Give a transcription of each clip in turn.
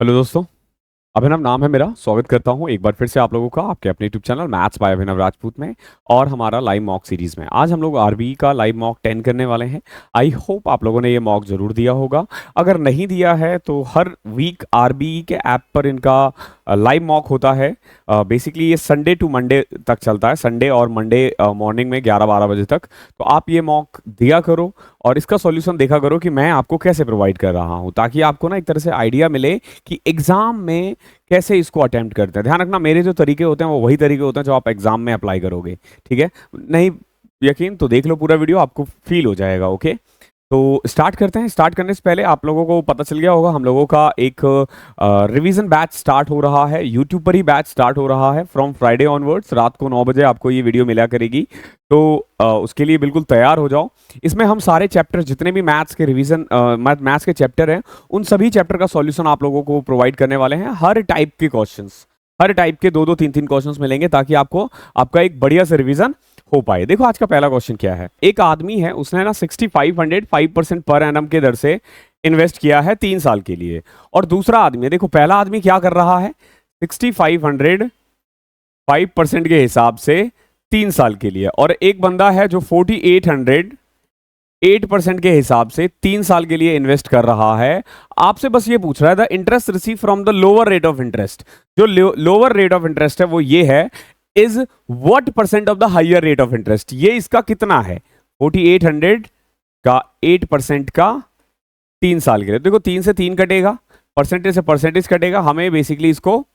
Hello दोस्तों। अभिनव नाम है मेरा। स्वागत करता हूं एक बार फिर से आप लोगों का आपके अपने यूट्यूब चैनल मैथ्स बाय अभिनव राजपूत में और हमारा लाइव मॉक सीरीज में। आज हम लोग आरबीई का लाइव मॉक 10 करने वाले हैं। आई होप आप लोगों ने ये मॉक जरूर दिया होगा। अगर नहीं दिया है तो हर वीक आरबीई के ऐप पर इनका लाइव मॉक होता है। बेसिकली ये संडे टू मंडे तक चलता है, संडे और मंडे मॉर्निंग में 11-12 बजे तक। तो आप ये मॉक दिया करो और इसका सॉल्यूशन देखा करो कि मैं आपको कैसे प्रोवाइड कर रहा हूँ, ताकि आपको ना एक तरह से आइडिया मिले कि एग्जाम में कैसे इसको अटेम्प्ट करते हैं। ध्यान रखना, मेरे जो तरीके होते हैं वो वही तरीके होते हैं जो आप एग्जाम में अप्लाई करोगे। ठीक है, नहीं यकीन तो देख लो पूरा वीडियो, आपको फील हो जाएगा। ओके, तो स्टार्ट करते हैं। स्टार्ट करने से पहले आप लोगों को पता चल गया होगा हम लोगों का एक रिवीजन बैच स्टार्ट हो रहा है। यूट्यूब पर ही बैच स्टार्ट हो रहा है फ्रॉम फ्राइडे ऑनवर्ड्स। रात को 9 बजे आपको ये वीडियो मिला करेगी, तो उसके लिए बिल्कुल तैयार हो जाओ। इसमें हम सारे चैप्टर, जितने भी मैथ्स के रिवीजन मैथ्स के चैप्टर हैं, उन सभी चैप्टर का सॉल्यूशन आप लोगों को प्रोवाइड करने वाले हैं। हर टाइप के क्वेश्चंस, हर टाइप के 2-2 3-3 क्वेश्चंस मिलेंगे, ताकि आपको आपका एक बढ़िया से रिवीजन हो पाए। देखो आज का पहला क्वेश्चन क्या है। एक आदमी है, उसने ना 6500 5% पर एनम के दर से इन्वेस्ट किया है 3 साल के लिए। और दूसरा आदमी है, देखो पहला आदमी क्या कर रहा है, 6500 5% के हिसाब से 3 साल के लिए, और एक बंदा है जो 4800 8% के हिसाब से 3 साल के लिए इन्वेस्ट कर रहा है। आपसे बस ये पूछ रहा है the interest receive from the lower rate of interest. जो लोअर रेट ऑफ इंटरेस्ट है वो ये है, is what percent of the higher rate of interest. ये इसका कितना है, 4800 का 8% का 3 साल के लिए। देखो 3 से 3 कटेगा, परसेंटेज से परसेंटेज कटेगा, हमें बेसिकली इसको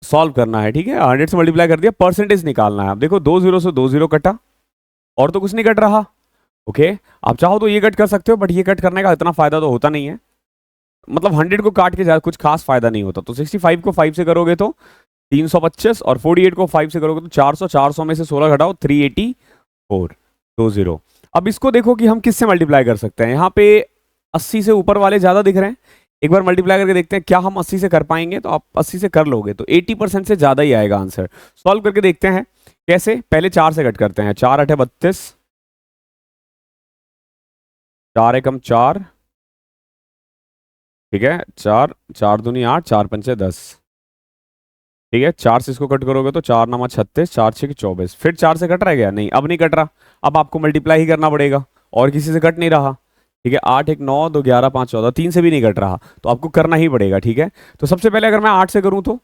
सॉल्व करना है। ठीक है, 100 से मल्टीप्लाई कर दिया, परसेंटेज निकालना है। अब देखो 2 0 से 2 0 कटा, और तो कुछ नहीं कट रहा। ओके, आप चाहो तो ये कट कर सकते हो, बट ये कट करने का इतना फायदा तो होता नहीं है। मतलब 100 को काट के ज्यादा कुछ खास फायदा नहीं होता। तो 65 को 5 से करोगे तो 325, और 48 को 5 से करोगे तो 400। 400 में से 16 घटाओ, 384 20। अब इसको देखो कि हम किससे मल्टीप्लाई कर सकते हैं। यहाँ पे 80 से ऊपर वाले ज्यादा दिख रहे हैं। एक बार मल्टीप्लाई करके देखते हैं क्या हम 80 से कर पाएंगे। तो आप 80 से कर लोगे तो 80% से ज्यादा ही आएगा आंसर। सॉल्व करके देखते हैं कैसे। पहले 4 से कट करते हैं। 4 8 32, 4 एकम 4, ठीक है, 4 4 दूनी 8, 4 पंचे 10, ठीक है। 4 से इसको कट करोगे तो 4 9 36, 4 6 24। फिर 4 से कट रहा है क्या, नहीं अब नहीं कट रहा। अब आपको मल्टीप्लाई ही करना पड़ेगा, और किसी से कट नहीं रहा। ठीक है, 8 1 9 2 11 5 14, 3 से भी नहीं कट रहा, तो आपको करना ही पड़ेगा। ठीक है, तो सबसे पहले अगर मैं 8 से करूं तो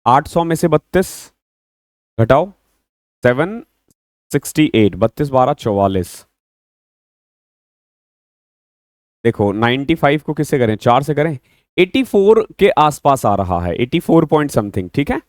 800 में से 32 घटाओ 768, 32 12 44। देखो 95 को किससे करें, 4 से करें, 84 के आसपास आ रहा है, 84 पॉइंट समथिंग। ठीक है,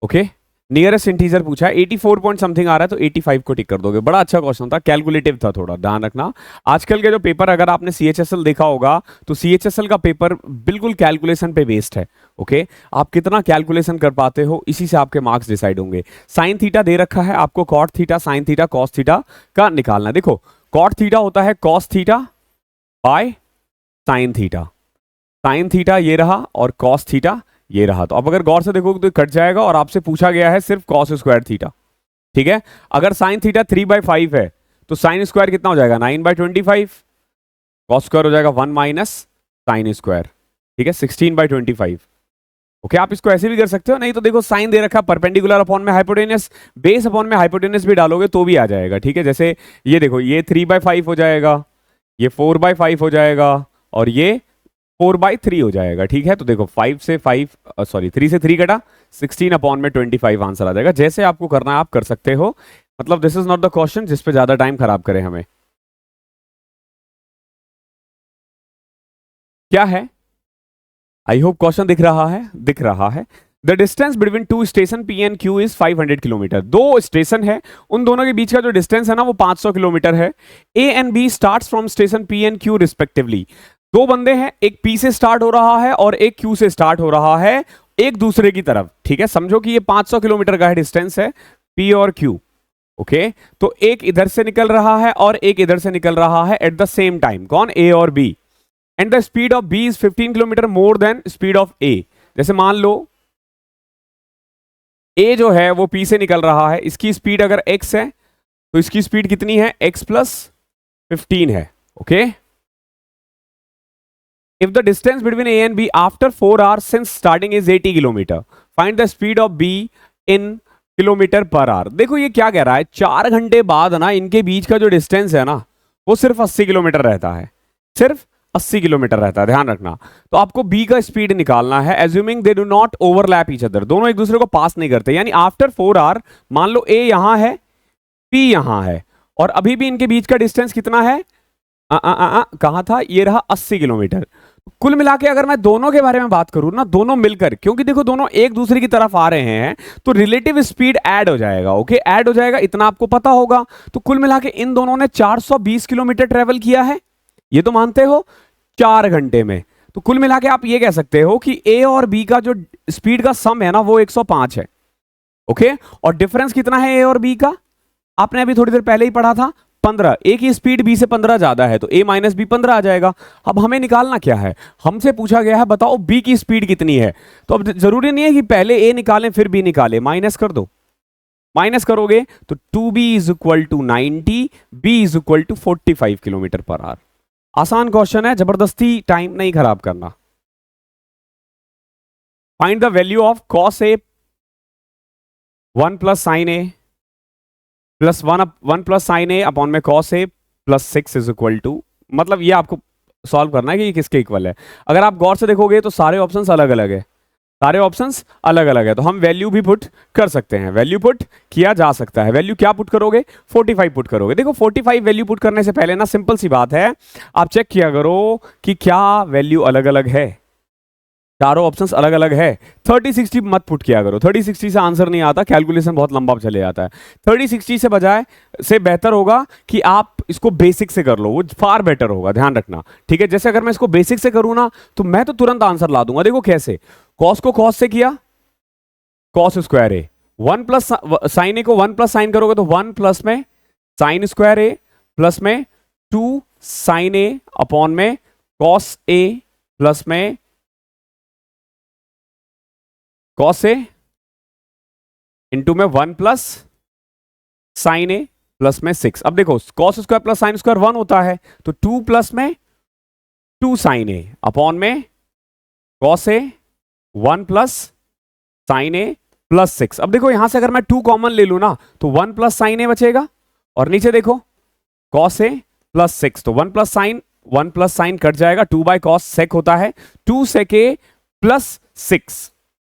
ओके, नियरेस्ट इंटीजर पूछा है, 84 पॉइंट समथिंग आ रहा है, तो 85 को टिक कर दोगे। बड़ा अच्छा क्वेश्चन था, कैलकुलेटिव था थोड़ा, ध्यान रखना। आजकल के जो पेपर, अगर आपने सीएचएसएल देखा होगा, तो सीएचएसएल का पेपर बिल्कुल कैलकुलेशन पे बेस्ड है। ओके, आप कितना कैलकुलेशन कर पाते हो, इसी से आपके मार्क्स डिसाइड होंगे। साइन थीटा दे रखा है आपको, cot theta, sine theta, cos theta का निकालना। देखो कॉट थीटा होता है cos theta by sine theta. Sine theta ये रहा और कॉस थीटा ये रहा। तो अब अगर गौर से देखोगे तो कट जाएगा, और आपसे पूछा गया है सिर्फ कॉस स्क्वायर थीटा। ठीक है, अगर साइन थीटा 3/5 है तो साइन स्क्वायर कितना हो जाएगा, 9/25। कॉस स्क्वायर हो जाएगा 1 माइनस साइन स्क्वायर। ठीक है, 16/25। ओके, आप इसको ऐसे भी कर सकते हो, नहीं तो देखो साइन दे रखा परपेंडिकुलर अपॉन में हाइपोटेनस, बेस अपॉन में हाइपोटेनस भी डालोगे तो भी आ जाएगा। ठीक है, जैसे ये देखो, ये 3/5 हो जाएगा, ये 4/5 हो जाएगा, और ये 4/3 हो जाएगा। ठीक है, तो देखो 3 से 3 कटा, 16/25 आंसर आ जाएगा। जैसे आपको करना है आप कर सकते हो। मतलब this is not the question जिस पे ज्यादा टाइम खराब करे हमें। क्या है, आई होप क्वेश्चन दिख रहा है, दिख रहा है। The distance between two station P and Q is 500 kilometre. दो स्टेशन है, उन दोनों के बीच का जो डिस्टेंस है ना वो 500 किलोमीटर है। A and B start from station P and Q respectively. दो बंदे हैं, एक पी से स्टार्ट हो रहा है और एक क्यू से स्टार्ट हो रहा है, एक दूसरे की तरफ। ठीक है, समझो कि ये 500 किलोमीटर का डिस्टेंस है, पी और क्यू। ओके, तो एक इधर से निकल रहा है और एक इधर से निकल रहा है एट द सेम टाइम। कौन, ए और B. And the speed of B is 15 kilometre more than speed of A. जैसे मान लो ए जो है वो पी से निकल रहा है, इसकी स्पीड अगर x है तो इसकी स्पीड कितनी है, x + 15 है। Okay, If the distance between A and B after 4 hours since starting is 80 kilometre, find the speed of B in kilometre per our. देखो ये क्या कह रहा है, 4 घंटे बाद ना इनके बीच का जो डिस्टेंस है ना वो सिर्फ 80 किलोमीटर रहता है, सिर्फ 80 किलोमीटर रहता है, ध्यान रखना। तो आपको बी का स्पीड निकालना है, assuming they do not overlap each other, दोनों एक दूसरे को पास नहीं करते, यानी आफ्टर 4 आवर मान लो ए यहां है, पी यहां है, और अभी भी इनके बीच का डिस्टेंस कितना है, कहां था, ये रहा 80 किलोमीटर। कुल मिला के अगर मैं दोनों के बारे में बात करूं ना, दोनों मिलकर, क्योंकि देखो दोनों एक दूसरे की तरफ आ रहे हैं तो रिलेटिव स्पीड ऐड हो जाएगा, ओके, ऐड हो जाएगा, इतना आपको पता होगा। तो कुल मिला के इन दोनों ने 420 किलोमीटर ट्रेवल किया है, ये तो मानते हो, 4 घंटे में। तो कुल मिला के आप ये कह सकते हो कि ए और बी का जो स्पीड का सम है ना वो 105 है, ओके। और डिफरेंस कितना है ए और बी का, आपने अभी थोड़ी देर पहले ही पढ़ा था, 15। ए की स्पीड बी से 15 ज्यादा है तो ए माइनस बी 15 आ जाएगा। अब हमें निकालना क्या है, हमसे पूछा गया है बताओ बी की स्पीड कितनी है। तो अब जरूरी नहीं है कि पहले ए निकालें फिर बी निकालें, माइनस कर दो, माइनस करोगे तो 2b is equal to 90, B is equal to 45 kilometre per hour. आसान क्वेश्चन है, जबरदस्ती टाइम नहीं खराब करना। Find the value of cos A 1 plus sine A plus 1 plus sine A upon में cos A plus 6 is equal to, मतलब ये आपको सॉल्व करना है कि ये किसके इक्वल है। अगर आप गौर से देखोगे तो सारे ऑप्शंस अलग अलग है, सारे ऑप्शंस अलग अलग है, तो हम वैल्यू भी पुट कर सकते हैं, वैल्यू पुट किया जा सकता है। वैल्यू क्या पुट करोगे, 45 पुट करोगे। देखो 45 वैल्यू पुट करने से पहले ना सिंपल सी बात है, आप चेक किया करो कि क्या वैल्यू अलग अलग है, चारों ऑप्शंस अलग अलग है। 30-60 मत पुट किया करो, 30-60 से आंसर नहीं आता, कैलकुलेशन बहुत लंबा चले जाता है। 30-60 से बजाय से बेहतर होगा कि आप इसको बेसिक से कर लो, वो फार बेटर होगा, ध्यान रखना, ठीक है। जैसे अगर मैं इसको बेसिक से करूँ ना तो मैं तो तुरंत आंसर ला दूंगा। देखो कैसे, कॉस को कॉस से किया, कॉस स्क्वायर ए, 1 प्लस साइन ए को 1 प्लस साइन करोगे तो 1 प्लस में साइन स्क्वायर ए प्लस में 2 साइन ए अपॉन में कॉस ए प्लस में कॉस ए इंटू में 1 प्लस साइन ए प्लस में 6। अब देखो cos square plus sine square 1 होता है, तो 2 प्लस में 2 साइन ए अपॉन में cos A 1 plus sine A plus 6। अब देखो यहां से अगर मैं 2 कॉमन ले लू ना तो 1 प्लस साइन ए बचेगा, और नीचे देखो कॉस ए प्लस 6, तो 1 प्लस साइन कट जाएगा, 2 बाय कॉस सेक होता है, 2 सेक ए प्लस 6,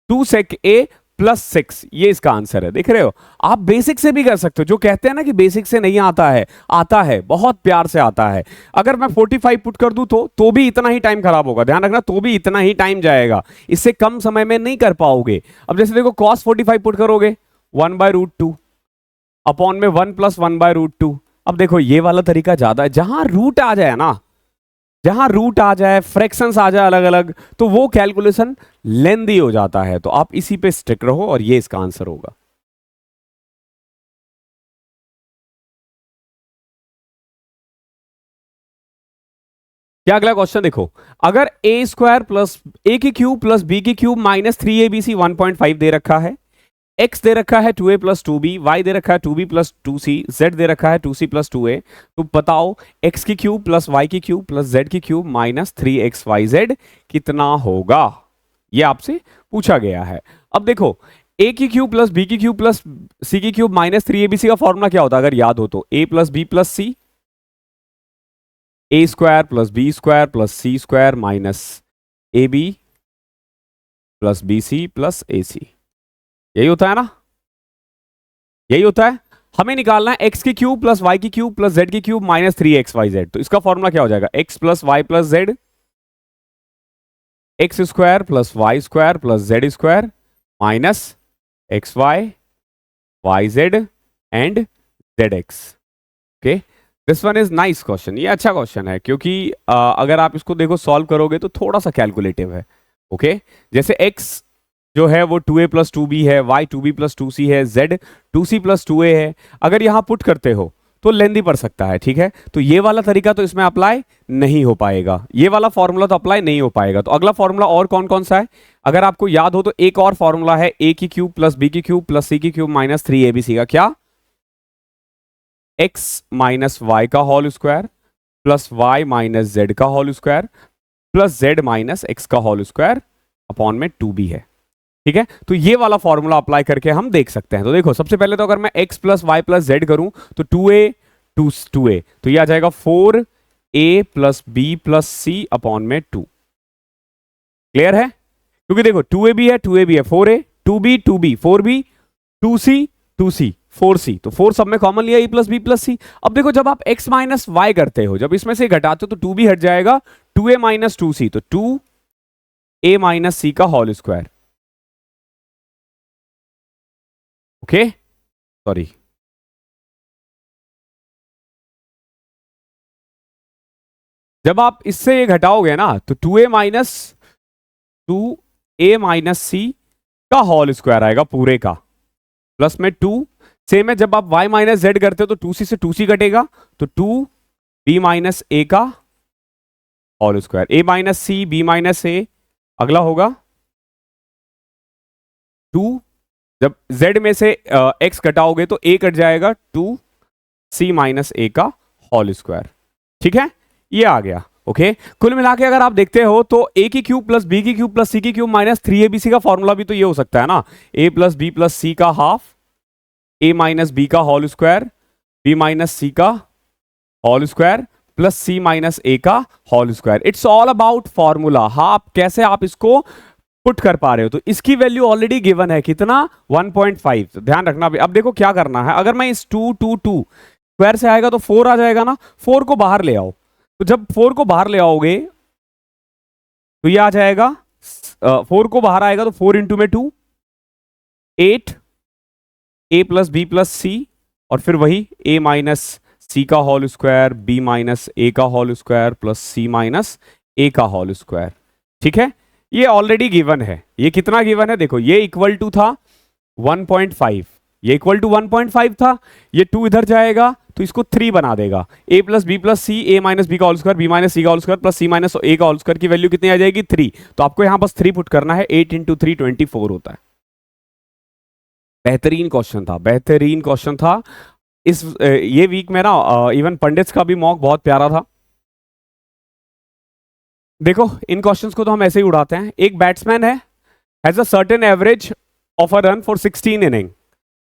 2 सेक ए प्लस 6, ये इसका आंसर है। देख रहे हो, आप बेसिक से भी कर सकते हो, जो कहते हैं ना कि बेसिक से नहीं आता है, आता है, बहुत प्यार से आता है। अगर मैं 45 पुट कर दूं तो भी इतना ही टाइम खराब होगा, ध्यान रखना, तो भी इतना ही टाइम जाएगा, इससे कम समय में नहीं कर पाओगे। अब जैसे देखो cos 45 पुट करोगे 1/√2 अपॉन में 1 प्लस 1/√2। अब देखो ये वाला तरीका ज्यादा है, जहां रूट आ जाए ना, जहां रूट आ जाए, फ्रैक्शंस आ जाए अलग अलग, तो वो कैलकुलेशन लेंदी हो जाता है। तो आप इसी पे स्टिक रहो और ये इसका आंसर होगा। क्या अगला क्वेश्चन देखो, अगर ए स्क्वायर प्लस ए की क्यूब प्लस बी की क्यूब माइनस 3abc 1.5 दे रखा है, एक्स दे रखा है 2a plus 2b, why they रखा है 2b प्लस 2c, जेड दे रखा है 2c प्लस 2a, तो बताओ एक्स की क्यूब प्लस वाई की क्यूब प्लस जेड की क्यूब माइनस 3xyz कितना होगा, ये आपसे पूछा गया है। अब देखो ए की क्यूब प्लस बी की क्यूब प्लस सी की क्यूब माइनस 3abc का फॉर्मूला क्या होता है, अगर याद हो तो a plus B plus C, A square plus B square plus C square minus A B plus B C plus A C, यही होता है ना, यही होता है। हमें निकालना है एक्स की क्यूब प्लस वाई की क्यूब प्लस जेड की क्यूब माइनस 3xyz, तो इसका फॉर्मूला क्या हो जाएगा, x plus y plus z, x square plus Y square plus z square minus x y y z and z x. Okay, this one is nice question, ये अच्छा question है, क्योंकि अगर आप इसको देखो सॉल्व करोगे तो थोड़ा सा कैलकुलेटिव है। ओके, जैसे x जो है वो 2a प्लस 2b है, y 2b प्लस 2c है, z 2c प्लस 2a है, अगर यहां पुट करते हो तो लेंदी पड़ सकता है, ठीक है। तो ये वाला तरीका तो इसमें अप्लाई नहीं हो पाएगा, ये वाला फॉर्मूला तो अप्लाई नहीं हो पाएगा। तो अगला फॉर्मूला और कौन कौन सा है, अगर आपको याद हो तो एक और फॉर्मूला है a की क्यूब प्लस b की क्यूब प्लस c की क्यूब माइनस 3abc का, क्या, x माइनस वाई का whole square plus y minus Z का होल स्क्वायर प्लस जेड माइनस एक्स का होल स्क्वायर अपॉन में 2b है। ठीक है, तो ये वाला फॉर्मूला अप्लाई करके हम देख सकते हैं। तो देखो सबसे पहले तो अगर मैं x plus y plus z करूं तो 2a तो ये आ जाएगा 4a plus B plus c upon में 2। क्लियर है? क्योंकि देखो 2ab है 2ab है 4a 2b 2b 4b 2c 2c 4c तो 4 सब में कॉमन लिया e प्लस बी प्लस सी। अब देखो जब आप x माइनस वाई करते हो, जब इसमें से घटाते हो तो 2b हट जाएगा, 2a माइनस 2c तो 2a माइनस सी का होल स्क्वायर। ओके सॉरी, जब आप इससे ये घटाओगे ना तो 2a माइनस सी का होल स्क्वायर आएगा पूरे का, प्लस में 2। सेम है जब आप y माइनस जेड करते हो तो 2c से 2c कटेगा तो 2b माइनस ए का whole square, a minus C b minus A. अगला होगा 2, जब z में से x घटाओगे तो a कट जाएगा, 2c माइनस ए का होल स्क्वायर। ठीक है, ये आ गया। ओके कुल मिला के अगर आप देखते हो तो a की क्यूब प्लस b की क्यूब प्लस c की क्यूब माइनस 3abc का फॉर्मूला भी तो ये हो सकता है ना, a प्लस b प्लस सी का हाफ, a माइनस बी का होल स्क्वायर, b माइनस सी का whole square plus c minus a का whole square. It's all about formula. हाँ, आप कैसे आप इसको पुट कर पा रहे हो। तो इसकी वैल्यू ऑलरेडी गिवन है कितना 1.5, तो ध्यान रखना भी। अब देखो क्या करना है, अगर मैं इस 2 स्क्वायर से आएगा तो 4 आ जाएगा ना, 4 को बाहर ले आओ। तो जब 4 को बाहर ले आओगे तो ये आ जाएगा 4 को बाहर आएगा तो 4 इंटू में 2 8 a प्लस बी प्लस सी और फिर वही a माइनस सी का whole square b minus A का whole square plus C minus A का होल स्क्वायर। ठीक है, ये ऑलरेडी गिवन है। ये कितना गिवन है देखो, ये इक्वल टू था 1.5, ये इक्वल टू 1.5 था, ये 2 इधर जाएगा तो इसको 3 बना देगा, a plus B plus C a minus B का होल स्क्वायर b माइनस सी का whole square plus c minus A का होल स्क्वायर की वैल्यू कितनी आ जाएगी 3। तो आपको यहां बस 3 पुट करना है, 8 इंटू 3 24 होता है। बेहतरीन क्वेश्चन था, बेहतरीन क्वेश्चन था। इस ये वीक में ना इवन पंडित्स का भी मॉक बहुत प्यारा था। देखो इन क्वेश्चंस को तो हम ऐसे ही उड़ाते हैं। एक बैट्समैन है, has a certain average of a run for 16 inning.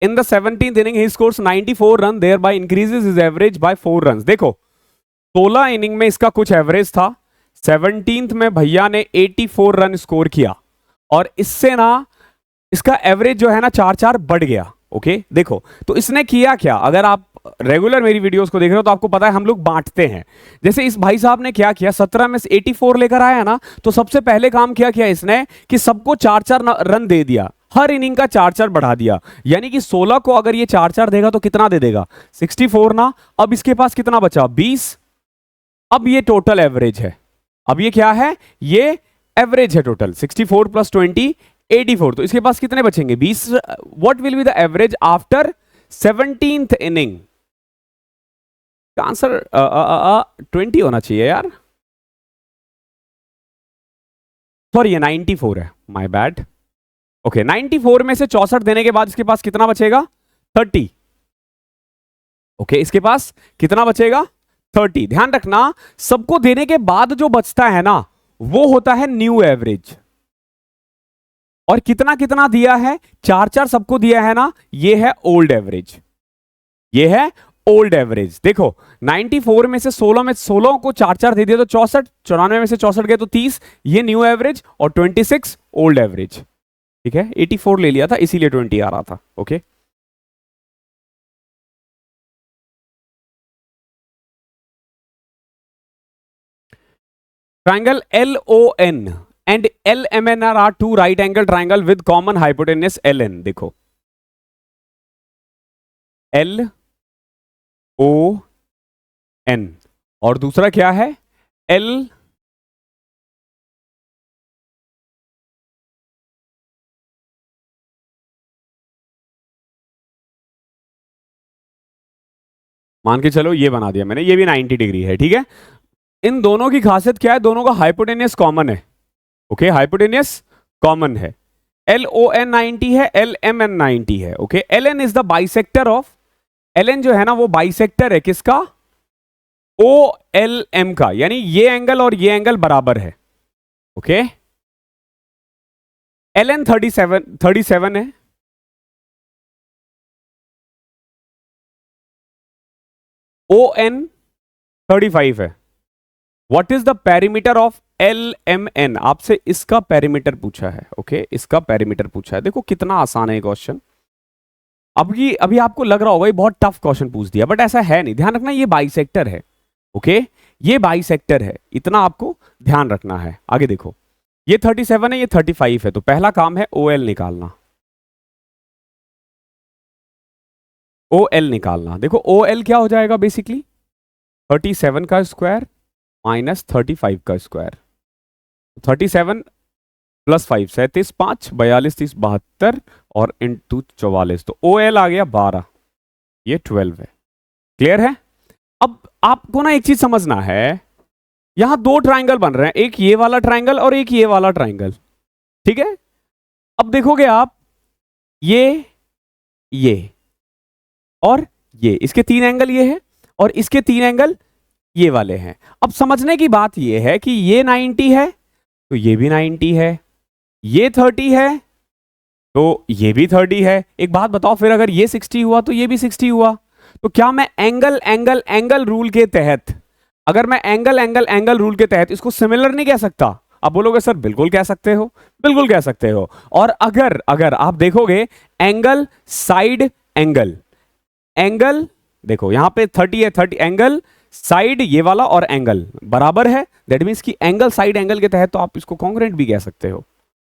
In the 17th inning he scores 94 run, thereby increases his average by 4 runs। देखो 16 इनिंग में इसका कुछ एवरेज था, 17th में भैया ने 84 रन स्कोर किया और इससे ना इसका एवरेज जो है ना 4-4 बढ़ गया। ओके देखो तो इसने किया क्या, अगर आप रेगुलर मेरी वीडियोस को देख रहे हो तो आपको पता है हम लोग बांटते हैं। जैसे इस भाई साहब ने क्या किया, 17 में से 84 लेकर आया ना, तो सबसे पहले काम क्या किया इसने कि सबको 4-4 रन दे दिया, हर इनिंग का 4-4 बढ़ा दिया। यानी कि 16 को अगर ये 4-4 देगा तो कितना दे देगा 64 ना। अब इसके पास कितना बचा 20। अब ये टोटल एवरेज है, अब ये क्या है, ये एवरेज है टोटल 64 प्लस 20 84। तो इसके पास कितने बचेंगे 20। What will be the average after 17th inning. Answer 20 होना चाहिए यार, सॉरी ये 94 है, माय बैड। ओके 94 में से 64 देने के बाद इसके पास कितना बचेगा 30। ओके इसके पास कितना बचेगा 30। ध्यान रखना सबको देने के बाद जो बचता है ना वो होता है न्यू एवरेज। और कितना कितना दिया है 4-4 सबको दिया है ना, ये है ओल्ड एवरेज, ये है ओल्ड एवरेज। देखो 94 में से 16 में 16 को 4-4 दे दिया तो 64, 94 में से 64 गए तो 30, ये न्यू एवरेज और 26 ओल्ड एवरेज। ठीक है 84 ले लिया था इसीलिए 20 आ रहा था। Okay triangle LON and LMN are two right angle triangle with common hypotenuse LN। देखो LON और दूसरा क्या है L मान के चलो ये बना दिया मैंने, ये भी 90 डिग्री है। ठीक है इन दोनों की खासियत क्या है, दोनों का हाइपोटेनियस कॉमन है। ओके हाइपोटेनियस कॉमन है, LON 90 है LMN 90 है। Okay LN is the bisector of, LN जो है ना वो बाइसेक्टर है किसका OLM का, यानी ये एंगल और ये एंगल बराबर है। ओके। ln 37 है, on 35 है। What is the perimeter of L M N, आपसे इसका पेरीमीटर पूछा है। ओके, इसका पेरीमीटर पूछा है। देखो कितना आसान है ये क्वेश्चन। अभी आपको लग रहा होगा ये बहुत टफ क्वेश्चन पूछ दिया, बट ऐसा है नहीं। ध्यान रखना ये बाइसेक्टर है। ओके, ये बाइसेक्टर है, इतना आपको ध्यान रखना है। आगे देखो, ये 37 है, ये 35 है, तो पहला काम है ओ एल निकालना। ओ एल निकालना। देखो ओ एल क्या हो जाएगा बेसिकली, 37 का स्क्वायर माइनस 35 का स्क्वायर। 37 प्लस 5 37, 5 42, 30 72 और इंटू 44, तो ओ एल आ गया 12, ये 12 है। क्लियर है। अब आपको ना एक चीज समझना है, यहां दो ट्राइंगल बन रहे हैं, एक ये वाला ट्राइंगल और एक ये वाला ट्राइंगल। ठीक है, अब देखोगे आप ये और ये, इसके 3 एंगल ये है और इसके 3 एंगल ये वाले हैं। अब समझने की बात ये है कि ये 90 है तो ये भी 90 है, ये 30 है तो ये भी 30 है। एक बात बताओ, फिर अगर ये 60 हुआ तो ये भी 60 हुआ, तो क्या मैं एंगल एंगल एंगल रूल के तहत, अगर मैं एंगल एंगल एंगल रूल के तहत इसको सिमिलर नहीं कह सकता? अब बोलोगे सर बिल्कुल कह सकते हो, बिल्कुल कह सकते हो। और अगर अगर आप देखोगे एंगल साइड एंगल, एंगल देखो यहां पे 30 है, 30 एंगल साइड ये वाला और एंगल बराबर है, दैट मींस कि एंगल साइड एंगल के तहत तो आप इसको कॉन्ग्रुएंट भी कह सकते हो।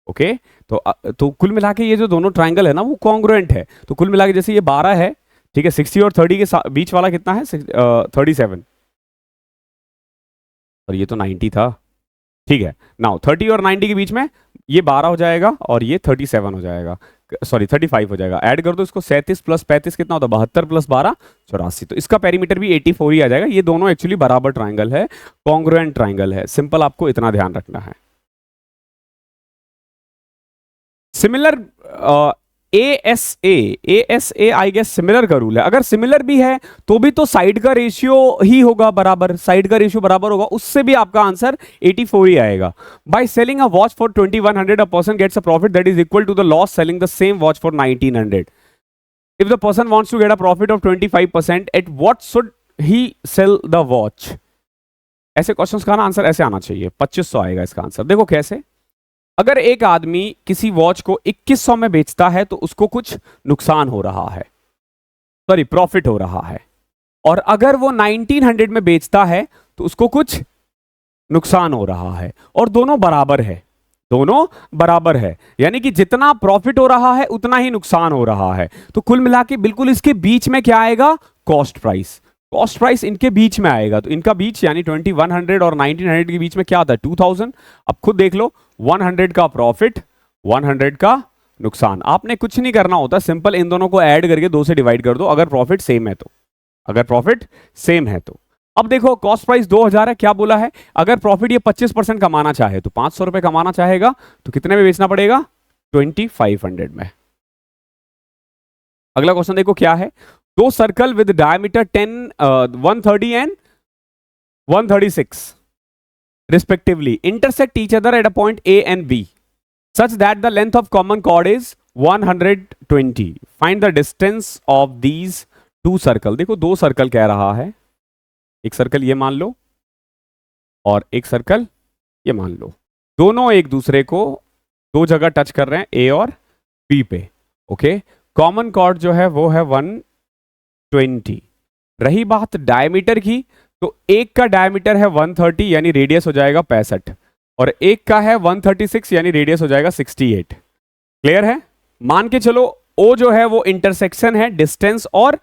ओके, तो कुल मिला के ये जो दोनों ट्राइंगल है ना वो कॉन्ग्रुएंट है। तो कुल मिला के जैसे ये 12 है, ठीक है, 60 और 30 के बीच वाला कितना है, 37, और ये तो 90 था। ठीक है, नाउ 30 और 90 के बीच में ये 12 हो जाएगा और ये 37 हो जाएगा, सॉरी 35 हो जाएगा। ऐड कर दो इसको, 37 प्लस 35 कितना होता है, 72 प्लस 12 84, तो इसका पेरीमीटर भी 84 ही आ जाएगा। ये दोनों एक्चुअली बराबर ट्राइंगल है, कॉन्ग्रुएंट ट्राइंगल है। सिंपल, आपको इतना ध्यान रखना है। Similar uh I guess similar का रूल है। अगर सिमिलर भी है तो भी तो साइड का रेशियो ही होगा बराबर, साइड का रेशियो बराबर होगा, उससे भी आपका आंसर 84 ही आएगा। By selling a watch for 2100 a person gets a profit that is equal to the loss selling the same watch for 1900। If the person wants to get a profit of 25%, at what should he sell the watch? ऐसे questions का ना answer ऐसे आना चाहिए, 2500 आएगा इसका answer. देखो कैसे, अगर एक आदमी किसी वॉच को 2100 में बेचता है तो उसको कुछ नुकसान हो रहा है, सॉरी प्रॉफिट हो रहा है, और अगर वो 1900 में बेचता है तो उसको कुछ नुकसान हो रहा है, और दोनों बराबर है, दोनों बराबर है, यानी कि जितना प्रॉफिट हो रहा है उतना ही नुकसान हो रहा है। तो कुल मिला के बिल्कुल इसके बीच में क्या आएगा, कॉस्ट प्राइस। कॉस्ट प्राइस इनके बीच में आएगा, तो इनका बीच यानी 2100 और 1900 के बीच में क्या आता है, 2000। अब खुद देख लो, 100 का प्रॉफिट, 100 का नुकसान। आपने कुछ नहीं करना होता, सिंपल इन दोनों को ऐड करके 2 से डिवाइड कर दो, अगर प्रॉफिट सेम है तो, अगर प्रॉफिट सेम है तो। अब देखो कॉस्ट प्राइस 2000 है, क्या बोला है, अगर प्रॉफिट ये 25% कमाना चाहे तो 500 रुपए कमाना चाहेगा तो कितने में बेचना पड़ेगा, 2500 में। अगला क्वेश्चन देखो क्या है, दो circle with diameter 130 and 136 respectively intersect each other at a point A and B such that the length of common chord is 120. Find the distance of these two circle. देखो दो सर्कल कह रहा है, एक सर्कल ये मान लो और एक सर्कल ये मान लो, दोनों एक दूसरे को दो जगह टच कर रहे हैं, A और B पे। ओके, कॉमन कॉर्ड जो है वो है 120। रही बात डायमीटर की, तो एक का डायमीटर है 130 यानी रेडियस हो जाएगा 65, और एक का है 136 यानी रेडियस हो जाएगा 68। क्लियर है। मान के चलो O जो है वो इंटरसेक्शन है डिस्टेंस और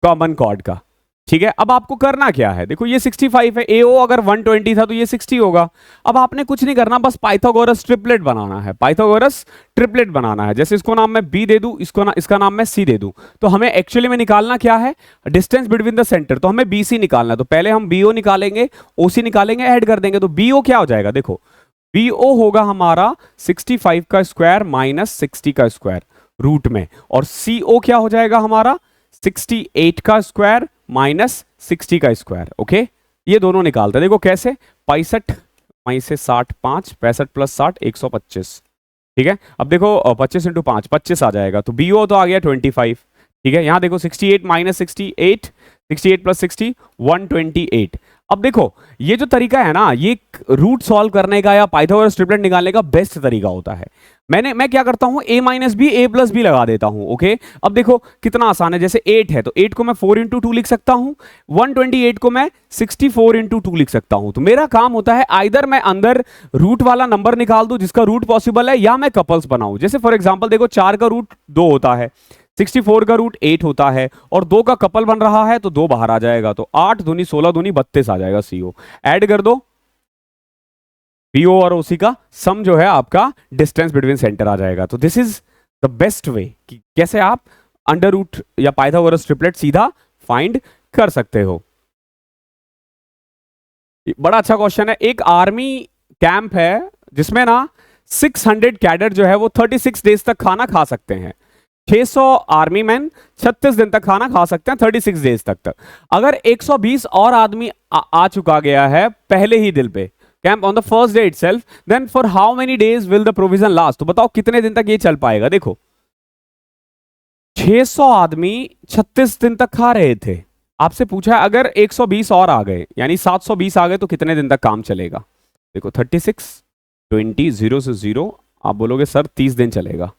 कॉमन कॉर्ड का। ठीक है, अब आपको करना क्या है, देखो ये 65 है, AO अगर 120 था तो ये 60 होगा। अब आपने कुछ नहीं करना, बस पाइथागोरस ट्रिपलेट बनाना है, पाइथागोरस ट्रिपलेट बनाना है। जैसे इसको नाम मैं B दे दूं, इसका नाम मैं C दे दूं, तो हमें एक्चुअली में निकालना क्या है, डिस्टेंस बिटवीन द सेंटर, तो हमें BC निकालना है। तो पहले हम BO निकालेंगे, OC निकालेंगे, ऐड कर देंगे, तो BO क्या हो जाएगा, देखो BO होगा हमारा 65 का स्क्वायर माइनस 60 का स्क्वायर रूट में, और CO क्या हो जाएगा हमारा 68 का स्क्वायर माइनस 60 का स्क्वायर। ओके, ये दोनों निकालते हैं, देखो कैसे, 65 5 से 60 5 65 प्लस 60 125। ठीक है, अब देखो 25 इंटू 5 25 आ जाएगा, तो BO तो आ गया 25। ठीक है, यहाँ देखो 68 माइनस 68, 68 प्लस 60 128। अब देखो ये जो तरीका है ना, ये रूट सॉल्व करने का या पाइथागोरस ट्रिपलेट निकालने का बेस्ट तरीका होता है। मैं क्या करता हूं, a minus b a plus b लगा देता हूं। ओके, अब देखो कितना आसान है, जैसे 8 है तो 8 को मैं 4 इंटू 2 लिख सकता हूं, 128 को मैं 64 इंटू 2 लिख सकता हूं। तो मेरा काम होता है आइदर मैं अंदर रूट वाला नंबर निकाल दूं जिसका रूट पॉसिबल है, या मैं कपल्स बनाऊं। जैसे फॉर एग्जांपल देखो 4 का रूट 2 होता है, 64 का रूट 8 होता है, और 2 का कपल बन रहा है तो 2 बाहर आ जाएगा, तो 8 दूनी 16 दूनी 32 आ जाएगा CO। ऐड कर दो, PO और OC का सम जो है आपका डिस्टेंस बिटवीन सेंटर आ जाएगा। तो this is the best way कि कैसे आप अंडर रूट या पाइथागोरस ट्रिपलेट सीधा फाइंड कर सकते हो। बड़ा अच्छा क्वेश्चन है। एक आर्मी कैंप है जिसमें ना 600 कैडेट जो है वो 36 डेज तक खाना खा सकते हैं। 600 आर्मी मैन 36 दिन तक खाना खा सकते हैं, 36 डेज तक। अगर 120 और आदमी आ चुका गया है पहले ही दिन पे, camp on the first day itself, then for how many days will the provision last. तो बताओ कितने दिन तक ये चल पाएगा। देखो 600 आदमी 36 दिन तक खा रहे थे, आपसे पूछा अगर 120 और आ गए यानी 720 आ गए तो कितने दिन तक काम चलेगा। देखो 36 20 0 से 0, आप बोलोगे सर 30 दिन चलेगा।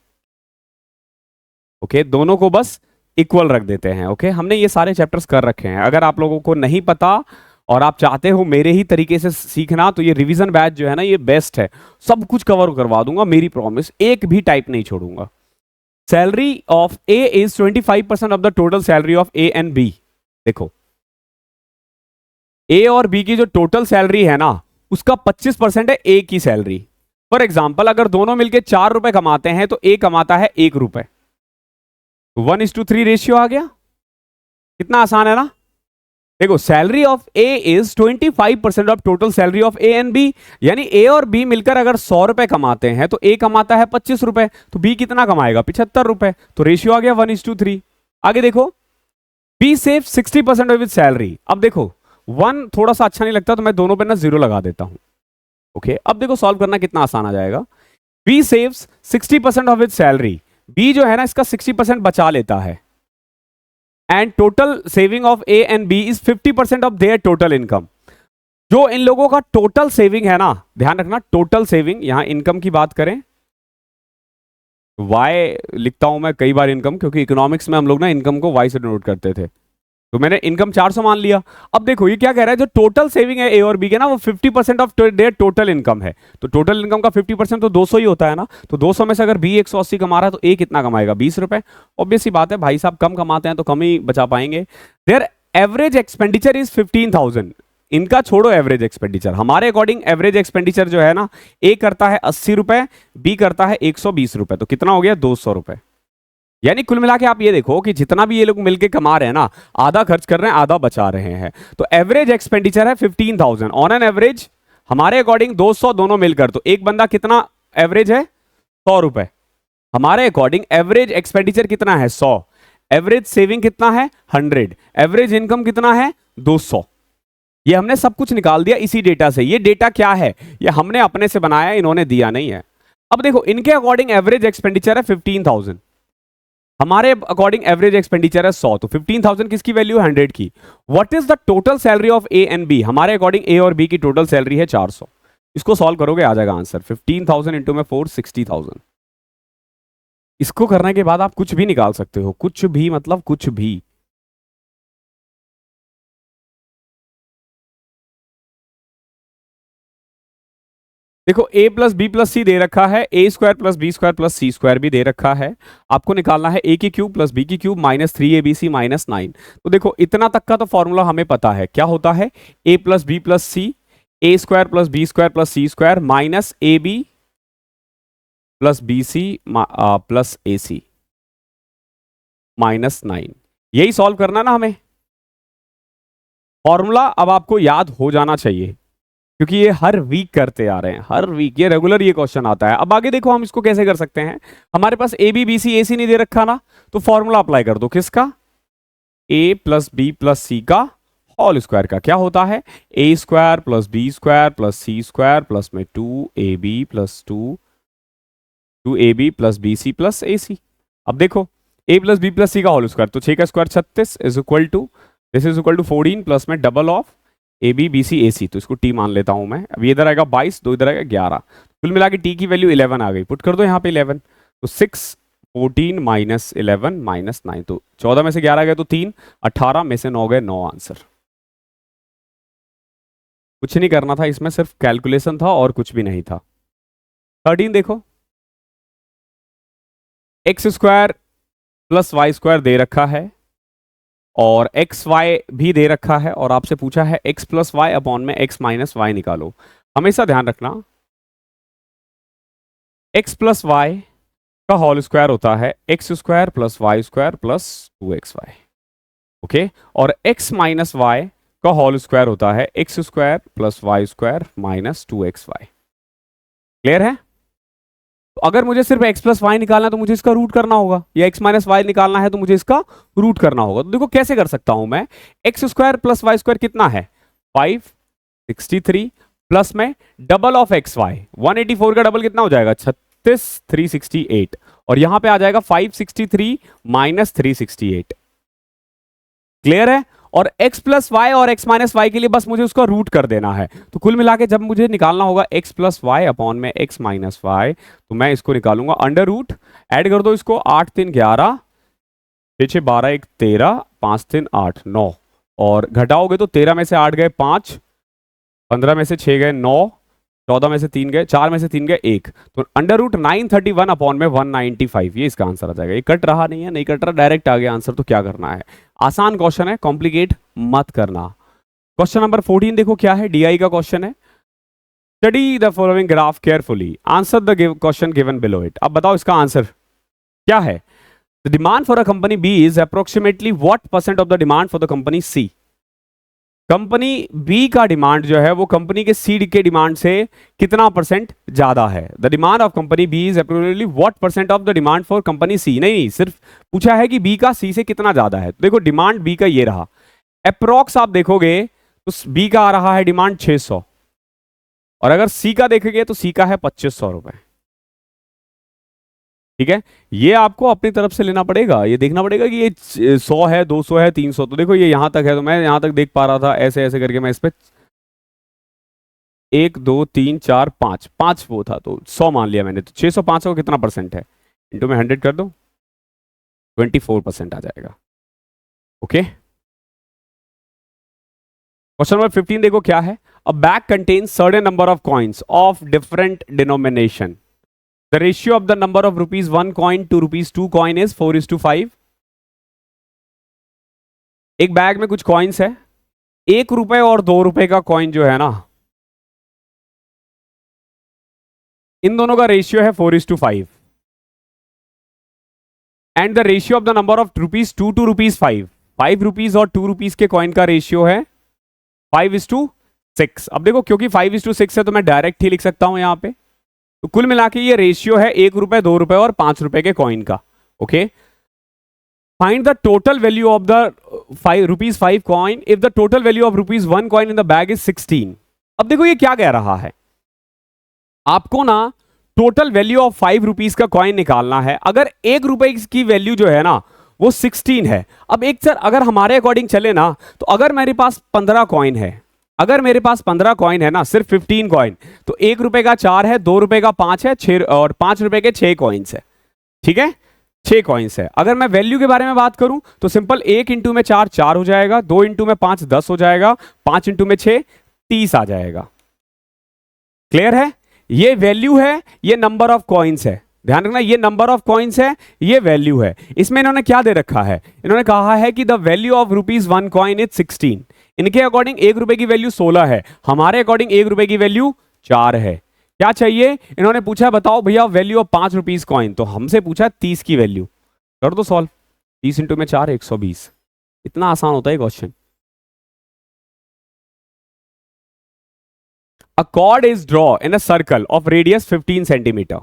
ओके, दोनों को बस इक्वल रख देते हैं। ओके, हमने ये सारे चैप्टर्स कर रखे हैं। अगर आप लोगों को नहीं पता और आप चाहते हो मेरे ही तरीके से सीखना, तो ये रिवीजन बैच जो है ना ये बेस्ट है, सब कुछ कवर करवा दूंगा, मेरी प्रॉमिस, एक भी टाइप नहीं छोड़ूंगा। Salary of A is 25% of the total salary of A and B. देखो ए और बी की जो टोटल सैलरी है ना उसका 25% है ए की सैलरी। फॉर एग्जाम्पल अगर दोनों मिलकर 4 रुपए कमाते हैं तो ए कमाता है 1 रुपए, 1:3 रेशियो आ गया। कितना आसान है ना। देखो salary of A is 25% of total salary of A and B, यानी ए और बी मिलकर अगर 100 रुपए कमाते हैं तो ए कमाता है 25 रुपए, तो बी कितना कमाएगा 75 रुपए, तो रेशियो आ गया 1:3। आगे देखो B save 60% of it salary. अब देखो 1 थोड़ा सा अच्छा नहीं लगता तो मैं दोनों पे ना 0 लगा देता हूं। ओके, अब देखो सॉल्व करना कितना आसान आ जाएगा। B saves 60% of it salary, B जो है ना इसका 60% बचा लेता है, and total saving of A and B is 50% of their total income. जो इन लोगों का टोटल सेविंग है ना, ध्यान रखना टोटल सेविंग, यहां इनकम की बात करें, वाई लिखता हूं मैं कई बार इनकम, क्योंकि इकोनॉमिक्स में हम लोग ना इनकम को वाई से डिनोट करते थे, तो मैंने इनकम 400 मान लिया। अब देखो ये क्या कह रहा है, जो टोटल सेविंग है ए और बी के ना वो 50% ऑफ देयर टोटल इनकम है, तो टोटल इनकम का 50% तो 200 ही होता है ना, तो 200 में से अगर बी 180 कमा रहा है तो ए कितना कमाएगा 20 रुपए। ऑब्वियस सी बात है भाई साहब, कम कमाते हैं तो कम ही बचा पाएंगे। There average expenditure is 15,000। इनका छोड़ो एवरेज एक्सपेंडिचर, हमारे अकॉर्डिंग एवरेज एक्सपेंडिचर जो है ना, ए करता है 80 रुपए, बी करता है 120 रुपए, तो कितना हो गया 200 रुपए। यानी कुल मिला के आप ये देखो कि जितना भी ये लोग मिलके कमा रहे हैं ना, आधा खर्च कर रहे हैं आधा बचा रहे हैं, तो एवरेज एक्सपेंडिचर है 15,000 ऑन एन एवरेज। हमारे अकॉर्डिंग 200 दोनों मिलकर, तो एक बंदा कितना एवरेज है 100 रुपए, हमारे अकॉर्डिंग एवरेज एक्सपेंडिचर कितना है 100, एवरेज सेविंग कितना है 100, एवरेज इनकम कितना है 200। ये हमने सब कुछ निकाल दिया इसी डेटा से। ये डेटा क्या है, ये हमने अपने से बनाया, इन्होंने दिया नहीं है। अब देखो इनके अकॉर्डिंग एवरेज एक्सपेंडिचर है 15,000, हमारे अकॉर्डिंग एवरेज एक्सपेंडिचर है 100, तो 15,000 किसकी वैल्यू 100 की। What is the total salary of A and B, हमारे अकॉर्डिंग ए और बी की टोटल सैलरी है 400। इसको सॉल्व करोगे आ जाएगा आंसर 15,000 इंटू में 4 60,000। इसको करने के बाद आप कुछ भी निकाल सकते हो, कुछ भी मतलब कुछ भी। देखो a plus B plus C दे रखा है, A square plus B square plus C square भी दे रखा है। आपको निकालना है a की क्यूब प्लस बी की क्यूब माइनस 3abc माइनस 9। तो देखो इतना तक का तो फॉर्मूला हमें पता है, क्या होता है a plus B plus C, A square plus B square plus C square minus A B plus B C plus A c minus 9। यही सॉल्व करना ना हमें। फॉर्मूला अब आपको याद हो जाना चाहिए, क्योंकि ये हर वीक करते आ रहे हैं, हर वीक ये रेगुलर ये क्वेश्चन आता है। अब आगे देखो हम इसको कैसे कर सकते हैं। हमारे पास ए बी बी सी ए सी नहीं दे रखा ना, तो फॉर्मूला अप्लाई कर दो किसका, ए प्लस बी प्लस सी का होल स्क्वायर का क्या होता है, A square plus B square plus C square plus में 2ab plus 2ab plus B C plus ए सी। अब देखो a प्लस बी प्लस सी का होल स्क्वायर, तो 6 का square 36 is equal to this is equal to 14 plus में double of A B B C A C, तो इसको T मान लेता हूं मैं। अब ये इधर आएगा 22, दो इधर आएगा 11, कुल मिला के टी की वैल्यू 11 आ गई। पुट कर दो यहाँ पे 11, तो 6 14 माइनस 11 माइनस 9, तो 14 में से 11 गए तो 3, 18 में से 9 गए 9 आंसर। कुछ नहीं करना था इसमें, सिर्फ कैलकुलेशन था और कुछ भी नहीं था। 13 देखो, X square plus Y square दे रखा है और एक्स वाई भी दे रखा है, और आपसे पूछा है एक्स प्लस वाई अपॉन में एक्स माइनस वाई निकालो। हमेशा ध्यान रखना एक्स प्लस वाई का होल स्क्वायर होता है x square plus Y square plus 2xy, okay, और एक्स माइनस वाई का होल स्क्वायर होता है x square plus Y square minus 2xy। Clear है? तो अगर मुझे सिर्फ x प्लस वाई निकालना है तो मुझे इसका रूट करना होगा, या x माइनस वाई निकालना है तो मुझे इसका रूट करना होगा। तो देखो कैसे कर सकता हूं मैं, x square plus Y square कितना है 563 प्लस में डबल ऑफ एक्स वाई, 184 का डबल कितना हो जाएगा 36 368, और यहां पे आ जाएगा 563 माइनस 368। क्लियर है? और x प्लस वाई और x माइनस वाई के लिए बस मुझे उसका रूट कर देना है। तो कुल मिला के जब मुझे निकालना होगा x प्लस वाई अपॉन में x माइनस वाई, तो मैं इसको निकालूंगा अंडर रूट, ऐड कर दो इसको, 8 3 11, 6 6 12 1 13, 5 3 8 9, और घटाओगे तो 13 में से 8 गए 5, 15 में से 6 गए 9, 14 में से 3 गए 4 में से 3 गए 1, तो अंडर रूट 931 अपॉन में 195, ये इसका आंसर आ जाएगा। ये कट रहा नहीं है, नहीं कट रहा, डायरेक्ट आ गया आंसर। तो क्या करना है, आसान क्वेश्चन है, कॉम्प्लिकेट मत करना। क्वेश्चन नंबर 14 देखो क्या है, डीआई का क्वेश्चन है। Study the following graph carefully, answer the question given below it. अब बताओ इसका आंसर क्या है। The demand for a company B is approximately what percent of the demand for the company C. Company B का demand जो है वो company के सी के डिमांड से कितना परसेंट ज्यादा है। The demand of company B is approximately what percent of the demand for company C. नहीं, सिर्फ पूछा है कि बी का सी से कितना ज्यादा है। तो देखो डिमांड बी का ये रहा, अप्रोक्स आप देखोगे तो बी का आ रहा है डिमांड 600, और अगर सी का देखेंगे तो सी का है 2500 रुपए। ठीक है, ये आपको अपनी तरफ से लेना पड़ेगा, ये देखना पड़ेगा कि ये 100 है 200 है 300, तो देखो ये यहां तक है, तो मैं यहां तक देख पा रहा था, ऐसे ऐसे करके मैं इस पे 1 2 3 4 5 5 वो था, तो 100 मान लिया मैंने। तो 600 500 कितना परसेंट है, इंटू में 100 कर दो, 24% आ जाएगा। ओके, क्वेश्चन नंबर 15 देखो क्या है। अ bag contains certain number of coins of different denomination. The ratio of the number of rupees 1 coin to rupees 2 coin is 4:5. एक बैग में कुछ कॉइन्स है, 1 रुपए और 2 रुपए का कॉइन जो है ना, इन दोनों का रेशियो है 4:5, and the ratio of the number of rupees 2 to rupees 5, 5 rupees और 2 रुपीज के कॉइन का रेशियो है 5:6। अब देखो क्योंकि 5:6 है तो मैं डायरेक्ट ही लिख सकता हूं यहां पे। तो कुल मिला के ये रेशियो है 1 रुपए 2 रुपए और 5 रुपए के कॉइन का। Okay, find the total value of the ₹5 coin if the total value of ₹1 coin in the bag is 16। अब देखो ये क्या कह रहा है, आपको ना टोटल वैल्यू ऑफ 5 रुपीज का कॉइन निकालना है। अगर 1 रुपए की वैल्यू जो है ना वो 16 है। अब एक सर अगर हमारे अकॉर्डिंग चले ना, तो अगर मेरे पास 15 कॉइन है, अगर मेरे पास 15 कॉइन है ना, सिर्फ 15 कॉइन, तो 1 रुपए का 4 है, 2 रुपए का 5 है, 6 और 5 रुपए के 6 कॉइन्स है। ठीक है, 6 कॉइन्स है। अगर मैं वैल्यू के बारे में बात करूं तो सिंपल 1 इंटू में 4 4 हो जाएगा, 2 इंटू में 5 10 हो जाएगा, 5 इंटू में 6 30 आ जाएगा। क्लियर है, ये वैल्यू है, ये नंबर ऑफ कॉइन्स है। ध्यान रखना, ये नंबर ऑफ कॉइन्स है, ये वैल्यू है। इसमें इन्होंने क्या दे रखा है, इन्होंने कहा है कि the value of ₹1 coin is 16। इनके अकॉर्डिंग 1 रुपए की वैल्यू 16 है, हमारे अकॉर्डिंग 1 रुपए की वैल्यू 4 है। क्या चाहिए, इन्होंने पूछा बताओ भैया वैल्यू ऑफ 5 रुपीज कॉइन, तो हमसे पूछा 30 की वैल्यू। कर दो सॉल्व, 30 इंटू में 4 120। इतना आसान होता है question. A chord is drawn in a circle of radius 15 centimeter.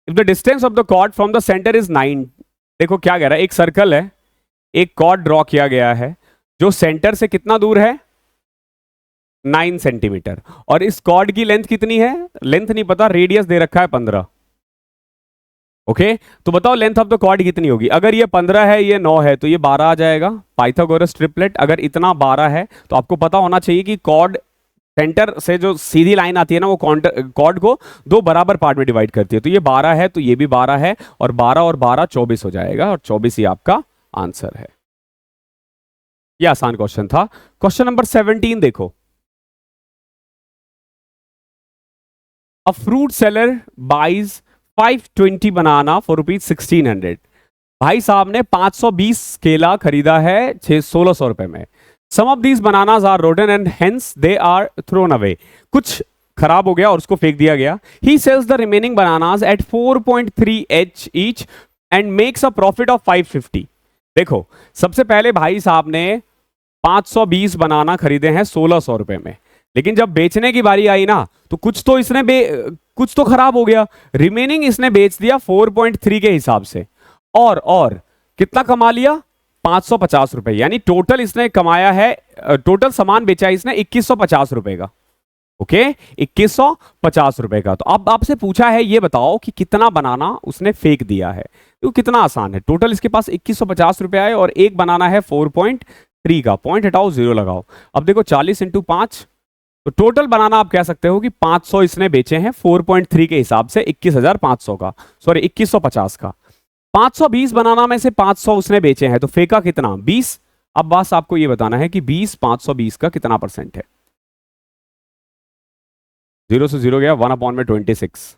If the distance of the chord from the center is 9, देखो क्या कह रहा है, एक सर्कल है, एक कॉर्ड ड्रॉ किया गया है, जो सेंटर से कितना दूर है, 9 सेंटीमीटर। और इस कॉर्ड की लेंथ कितनी है, लेंथ नहीं पता, रेडियस दे रखा है 15। ओके तो बताओ लेंथ ऑफ द कॉर्ड कितनी होगी। अगर ये 15 है, ये 9 है, तो ये 12 आ जाएगा। पाइथागोरस ट्रिपलेट अगर इतना 12 है तो आपको पता होना चाहिए कि कॉर्ड सेंटर से जो सीधी लाइन आती है ना, वो कॉर्ड को दो बराबर पार्ट में डिवाइड करती है। तो ये 12 है, तो ये भी 12 है, और 12 और 12 24 हो जाएगा, और 24 ही आपका आंसर है। ये आसान क्वेश्चन था। क्वेश्चन नंबर 17 देखो। A fruit seller buys 520 banana for ₹1600। भाई साहब ने 520 केला खरीदा है 1600 रुपए में। Some of these bananas are rotten and hence they are thrown away. कुछ खराब हो गया और उसको फेंक दिया गया। He sells the remaining bananas at 4.3 each each and makes a profit of 550। देखो सबसे पहले भाई साहब ने 520 बनाना खरीदे हैं 1600 रुपए में, लेकिन जब बेचने की बारी आई ना, तो कुछ तो खराब हो गया। रिमेनिंग इसने बेच दिया 4.3 के हिसाब से, और कितना कमा लिया, 550 रुपए। यानी टोटल इसने कमाया है, टोटल सामान बेचा है इसने 2150 रुपए का। ओके 2150 रुपए का। तो अब आपसे पूछा है ये बताओ कि कितना बनाना उसने फेंक दिया है। तो कितना आसान है, टोटल इसके पास 2150 रुपए आए और एक बनाना है 4.3 का। पॉइंट हटाओ, जीरो लगाओ। अब देखो 40 इंटू 5, तो टोटल बनाना आप कह सकते हो कि 500 इसने बेचे हैं 4.3 के हिसाब से 21,500 का, सॉरी 2150 का। 520 बनाना में से 500 उसने बेचे हैं, तो फेंका कितना, 20। अब बस आपको यह बताना है कि 20 520 का कितना परसेंट है। 0 से 0 गया, 1/26।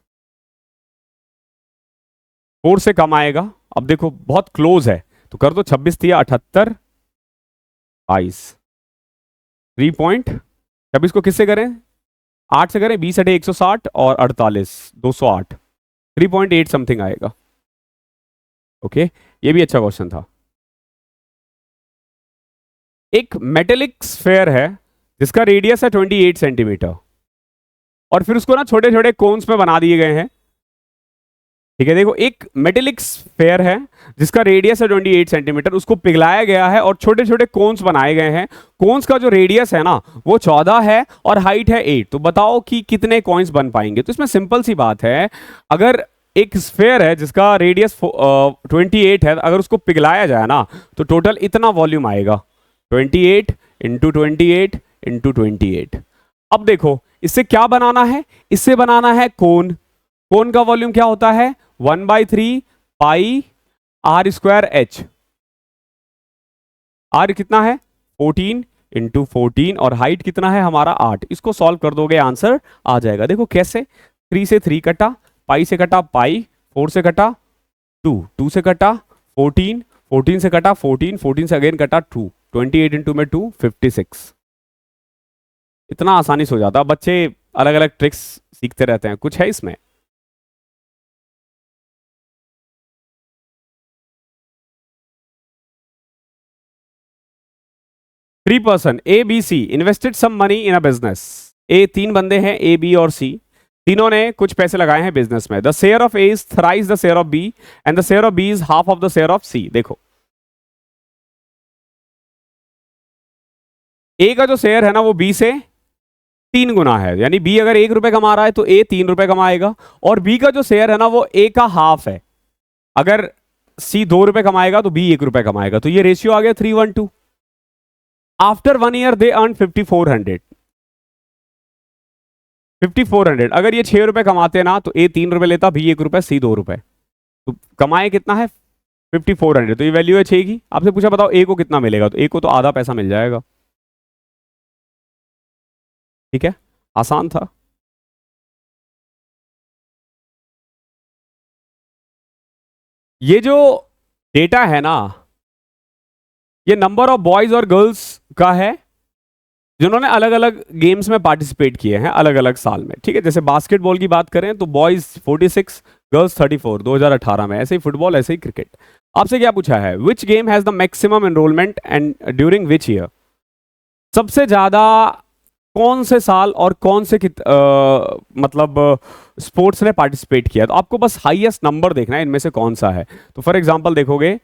4 से कम आएगा। अब देखो बहुत क्लोज है, तो कर दो 26 दिया 78 22। 3.26 को किससे करें, 8 से करें, 20 हटे 160 और 48 208, 3.8 समथिंग आएगा। ओके ये भी अच्छा क्वेश्चन था। एक मेटेलिक स्फेयर है जिसका रेडियस है 28 सेंटीमीटर, और फिर उसको ना छोटे छोटे कोन्स में बना दिए गए हैं। ठीक है देखो, एक मेटेलिक स्फेयर है जिसका रेडियस है 28 सेंटीमीटर, उसको पिघलाया गया है और छोटे छोटे कोन्स बनाए गए हैं। कोन्स का जो रेडियस है ना वो 14 है और हाइट है 8। तो बताओ कि कितने कॉइन्स बन पाएंगे। तो इसमें सिंपल सी बात है, अगर एक स्फेयर है जिसका रेडियस 28 है, अगर उसको पिघलाया जाए ना तो टोटल इतना वॉल्यूम आएगा, 28 इंटू 28 इंटू 28। अब देखो इससे क्या बनाना है, इससे बनाना है कोन। कोन का वॉल्यूम क्या होता है, 1/3 पाई आर स्क्वायर एच। आर कितना है 14 इंटू 14, और हाइट कितना है हमारा 8। इसको सॉल्व कर दोगे आंसर आ जाएगा। देखो कैसे, 3 से 3 कटा, पाई से कटा पाई, 4 से कटा 2, 2 से कटा 14, 14 से कटा 14, 14 से अगेन कटा 2, 28 इंटू में 2 56। इतना आसानी से हो जाता। बच्चे अलग अलग ट्रिक्स सीखते रहते हैं, कुछ है इसमें। Three person A B C invested some money in a business. ए, तीन बंदे हैं ए बी और सी, तीनों ने कुछ पैसे लगाए हैं बिजनेस में। The share of A is thrice the share of B and the share of B is half of the share of C. देखो ए का जो शेयर है ना वो बी से 3 गुना है, यानी बी अगर 1 रुपए कमा रहा है तो ए 3 रुपए कमाएगा। और बी का जो शेयर है ना वो ए का हाफ है, अगर सी 2 रुपए कमाएगा तो बी 1 रुपए कमाएगा। तो ये रेशियो आ गया 3:1:2। After 1 year they earn 5400। 5400 अगर ये 6 रुपए कमाते ना तो ए 3 रुपए लेता, बी 1 रुपए, सी 2 रुपए, तो कमाए कितना है 5400। तो ये वैल्यू है 6 की। आपसे पूछा बताओ ए को कितना मिलेगा, तो ए को तो आधा पैसा मिल जाएगा। ठीक है आसान था। ये जो डेटा है ना, ये नंबर ऑफ बॉयज और गर्ल्स का है जिन्होंने अलग अलग गेम्स में पार्टिसिपेट किए हैं अलग अलग साल में। ठीक है, जैसे बास्केटबॉल की बात करें तो बॉयज 46, गर्ल्स 34 2018 में। ऐसे ही फुटबॉल, ऐसे ही क्रिकेट। आपसे क्या पूछा है, which game has the maximum enrolment and during which year. सबसे ज्यादा कौन से साल और कौन से मतलब स्पोर्ट्स ने पार्टिसिपेट किया। तो आपको बस हाईएस्ट नंबर देखना है इनमें से कौन सा है। तो फॉर एग्जांपल देखोगे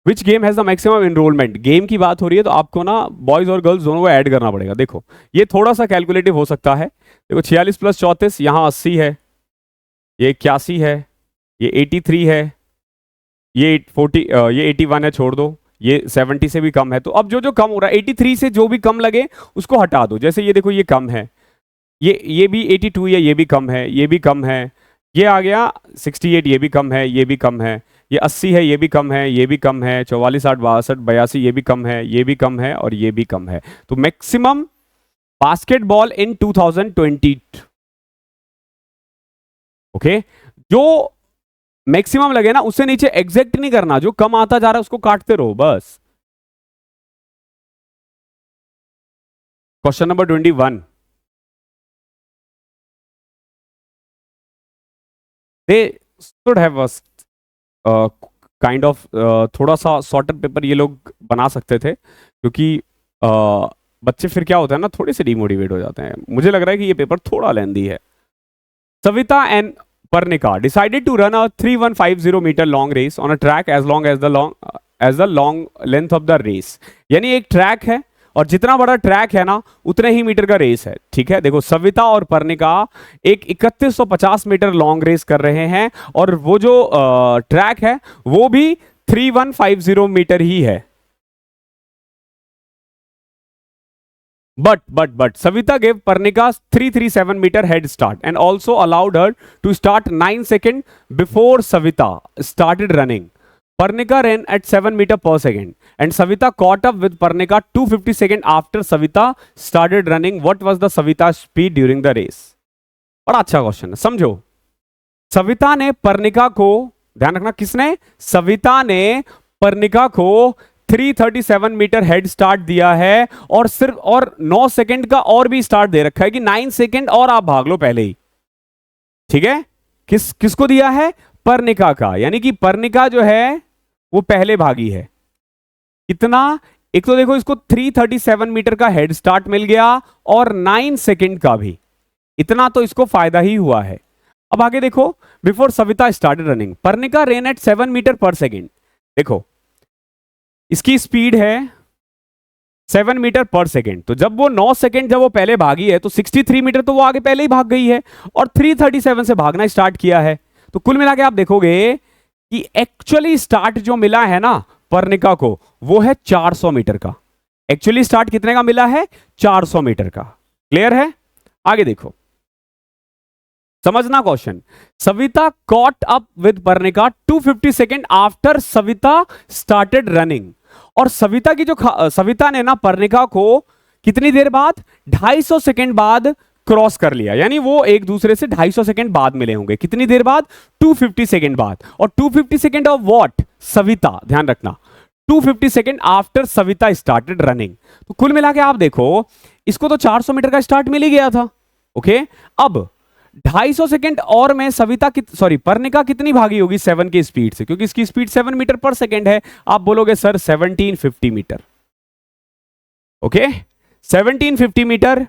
which game has the maximum enrolment, game की बात हो रही है तो आपको ना बॉयज और गर्ल्स दोनों को ऐड करना पड़ेगा। देखो ये थोड़ा सा कैलकुलेटिव हो सकता है। देखो 46 प्लस 34, यहाँ 80 है, ये 81 है, ये 83 है, ये 40, ये 81 है, छोड़ दो, ये 70 से भी कम है। तो अब जो जो कम हो रहा है 83 से जो भी कम लगे उसको हटा दो। जैसे ये देखो ये कम है, ये भी 82 है, ये भी कम है, ये भी कम है, ये आ गया 68, ये भी कम है, ये भी कम है, ये 80 है, ये भी कम है, ये भी कम है, 44 60 62 82, ये भी कम है, ये भी कम है और ये भी कम है। तो मैक्सिमम बास्केटबॉल इन 2020, ओके, जो मैक्सिमम लगे ना उससे नीचे एग्जैक्ट नहीं करना, जो कम आता जा रहा है उसको काटते रहो बस। Question number 21, they should have kind of थोड़ा सा शॉर्टर पेपर ये लोग बना सकते थे, क्योंकि बच्चे फिर क्या होता है ना थोड़े से डिमोटिवेट हो जाते हैं। मुझे लग रहा है कि ये पेपर थोड़ा लेंदी है। Savita and Parnika decided to run a 3150 meter long race on a track as long as the long length of the race। यानी एक ट्रैक है और जितना बड़ा ट्रैक है ना उतने ही मीटर का रेस है। ठीक है, देखो सविता और परनिका एक 3150 मीटर लॉन्ग रेस कर रहे हैं और वो जो ट्रैक है वो भी 3150 मीटर ही है। But Savita gave Parnika 337 meter head start and also allowed her to start 9 seconds before Savita started running. Parnika ran at 7 meter per second and Savita caught up with Parnika 250 seconds after Savita started running. What was the Savita speed during the race? बड़ा अच्छा question है, समझो। सविता ने परनिका को, ध्यान रखना किसने, सविता ने परनिका को 337 मीटर हेड स्टार्ट दिया है और सिर्फ और 9 सेकंड का और भी स्टार्ट दे रखा है कि 9 सेकंड और आप भाग लो पहले ही। ठीक है, किसको दिया है, परनिका का, यानी कि परनिका जो है वो पहले भागी है। कितना, एक तो देखो इसको 337 मीटर का हेड स्टार्ट मिल गया और 9 सेकंड का भी, इतना तो इसको फायदा ही हुआ है। अब आगे देखो, before Savita started running Parnika ran at 7 metre per second. देखो इसकी स्पीड है 7 मीटर पर सेकेंड, तो जब वो 9 सेकेंड जब वो पहले भागी है तो 63 मीटर तो वो आगे पहले ही भाग गई है और 337 से भागना स्टार्ट किया है। तो कुल मिला के आप देखोगे कि एक्चुअली स्टार्ट जो मिला है ना परनिका को वो है 400 मीटर का। एक्चुअली स्टार्ट कितने का मिला है, 400 मीटर का। क्लियर है, आगे देखो, समझना question. Savita caught up with Parnika 250 second after Savita started running. और सविता की जो सविता ने ना परनिका को कितनी देर बाद, 250 सेकेंड बाद क्रॉस कर लिया, यानी वो एक दूसरे से 250 सेकेंड बाद मिले होंगे। कितनी देर बाद, 250 सेकेंड बाद। और 250 सेकेंड ऑफ व्हाट, सविता, ध्यान रखना 250 second after Savita started running. तो कुल मिला के आप देखो इसको तो 400 मीटर का स्टार्ट मिल ही गया था। ओके, अब 250 सेकेंड और में सविता परनिका कितनी भागी होगी 7 की स्पीड से, क्योंकि इसकी स्पीड 7 मीटर पर सेकेंड है। आप बोलोगे सर 1750 मीटर। ओके, 1750 मीटर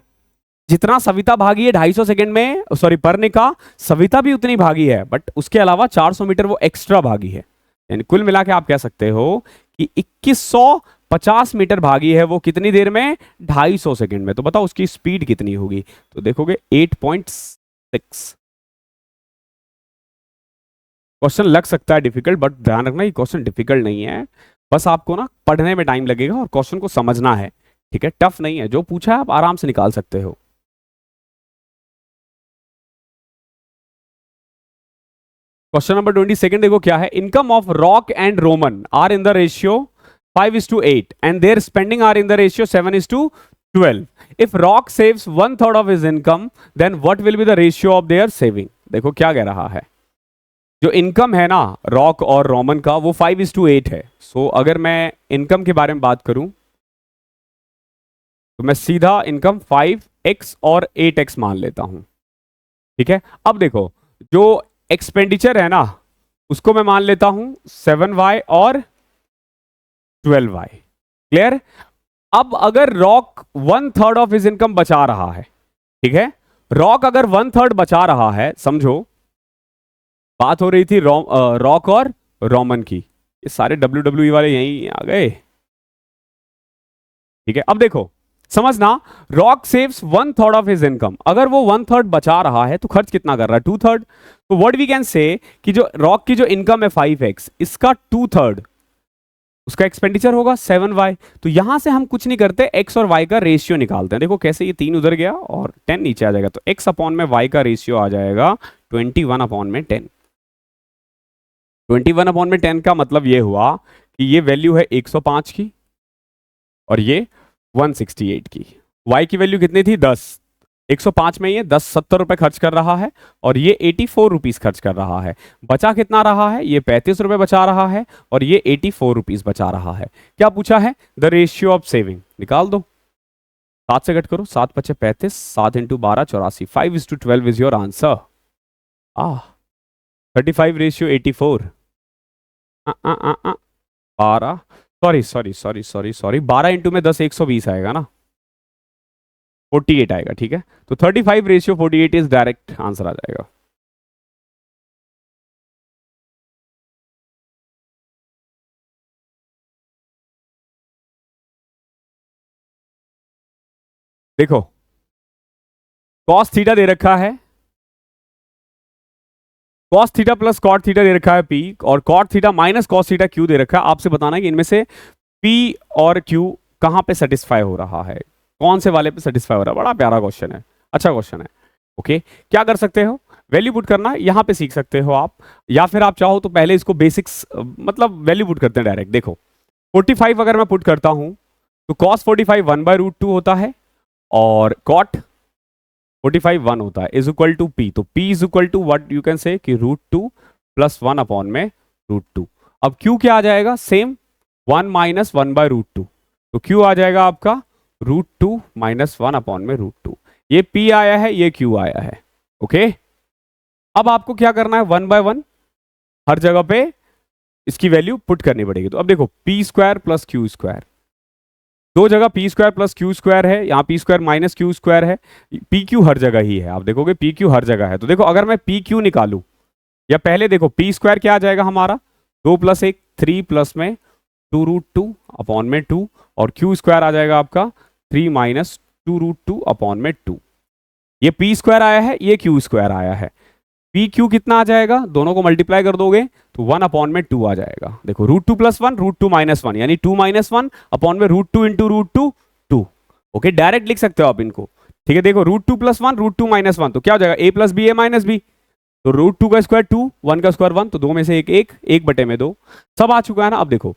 जितना सविता भागी है 250 सेकेंड में, परनिका, सविता भी उतनी भागी है, बट उसके अलावा 400 मीटर वो एक्स्ट्रा भागी है। यानी कुल मिला के आप कह सकते हो कि 2150 मीटर भागी है वो कितनी देर में, 250 सेकेंड में। तो बताओ उसकी स्पीड कितनी होगी, तो देखोगे 8.6। क्वेश्चन लग सकता है डिफिकल्ट, बट ध्यान रखना ये क्वेश्चन डिफिकल्ट नहीं है, बस आपको ना पढ़ने में टाइम लगेगा और क्वेश्चन को समझना है। ठीक है, टफ नहीं है, जो पूछा है आप आराम से निकाल सकते हो। क्वेश्चन नंबर 22 देखो क्या है। Income of Rock and Roman are in the ratio 5:8 and their spending are in the ratio 7:12. If Rock saves 1/3 of his income, then what will be the ratio of their saving? देखो क्या कह रहा है, जो income है ना rock और Roman का वो 5:8 है। सो अगर मैं इनकम के बारे में बात करूं तो मैं सीधा इनकम 5x और 8x मान लेता हूं। ठीक है, अब देखो जो एक्सपेंडिचर है ना उसको मैं मान लेता हूं 7y और 12y। क्लियर, अब अगर रॉक 1/3 ऑफ हिज इनकम बचा रहा है, ठीक है, रॉक अगर 1/3 बचा रहा है, समझो बात हो रही थी रॉक और रोमन की, ये सारे WWE वाले यहीं आ गए। ठीक है, अब देखो समझना, rock saves 1/3 of his income. अगर वो 1/3 बचा रहा है तो खर्च कितना कर रहा है? 2/3। तो व्हाट वी कैन से कि जो रॉक की जो इनकम है 5x, इसका 2/3 उसका एक्सपेंडिचर होगा 7y। तो यहां से हम कुछ नहीं करते, x और y का रेशियो निकालते हैं। देखो कैसे, ये 3 उधर गया और 10 नीचे आ जाएगा, तो x अपॉन में y का रेशियो आ जाएगा 21 अपॉन में 10। 21 अपॉन में 10 का मतलब ये हुआ कि ये वैल्यू है 105 की और ये 168 की। y की वैल्यू कितनी थी? 10। 105 में ये 70 रुपए खर्च कर रहा है और ये 84 रुपीज खर्च कर रहा है। बचा कितना रहा है? ये 35 रुपए बचा रहा है और ये 84 रुपीज बचा रहा है। क्या पूछा है? The ratio of saving. निकाल दो, 7 से कट करो, 7 पचे 35, 7 into 12 84, 5:12 is your answer. 35 ratio 84। 12, sorry 12 into में 10 120 आएगा ना, 48 आएगा। ठीक है, तो 35 रेशियो 48 इज डायरेक्ट आंसर आ जाएगा। देखो कॉस थीटा दे रखा है, cos theta plus cot theta दे रखा है पी, और cot theta minus cos theta Q दे रखा है। आपसे बताना है कि इनमें से पी और क्यू कहां पे सेटिस्फाई हो रहा है, कौन से वाले पे सेटिस्फाई हो रहा है। बड़ा प्यारा क्वेश्चन है, अच्छा क्वेश्चन है। ओके, क्या कर सकते हो? वैल्यू पुट करना यहां पे सीख सकते हो आप, या फिर आप चाहो तो पहले इसको बेसिक्स मतलब वैल्यू पुट करते हैं डायरेक्ट। देखो 45 अगर मैं पुट करता हूं तो कॉस 45 1/√2 होता है और कॉट 45 1 होता है, इज इक्वल टू पी। तो P is equal to what you can say कि √2 प्लस 1 अपॉन में √2। अब क्यू क्या आ जाएगा? Same 1 minus 1/√2। तो क्यू आ जाएगा आपका √2 माइनस 1 अपॉन में √2। ये पी आया है, ये क्यू आया है। ओके, अब आपको क्या करना है? 1/1 हर जगह पे इसकी वैल्यू पुट करनी पड़ेगी। तो अब देखो P square plus Q square, दो जगह P square plus Q square है, यहाँ P square minus Q square है। पी क्यू हर जगह ही है, आप देखोगे पी क्यू हर जगह है। तो देखो अगर मैं पी क्यू निकालू, या पहले देखो पी स्क्वायर क्या आ जाएगा हमारा? 2 + 1 3 प्लस में 2√2 अपॉन में 2, और क्यू स्क्वायर आ जाएगा आपका 3 माइनस 2√2 अपॉन में 2। ये पी स्क्वायर आया है, ये क्यू स्क्वायर आया है। पी क्यू कितना आ जाएगा? दोनों को मल्टीप्लाई कर दोगे तो 1 अपॉन में 2 आ जाएगा। देखो √2 + 1 √2 - 1 यानी 2 - 1 अपॉन में √2 इंटू √2 2। ओके, डायरेक्ट लिख सकते हो आप इनको। ठीक है, देखो √2 + 1 √2 - 1 तो क्या हो जाएगा? a + b a - b। तो √2 का स्क्वायर 2, 1 का स्क्वायर 1, तो 2 में से 1 1, 1/2 सब आ चुका है ना। अब देखो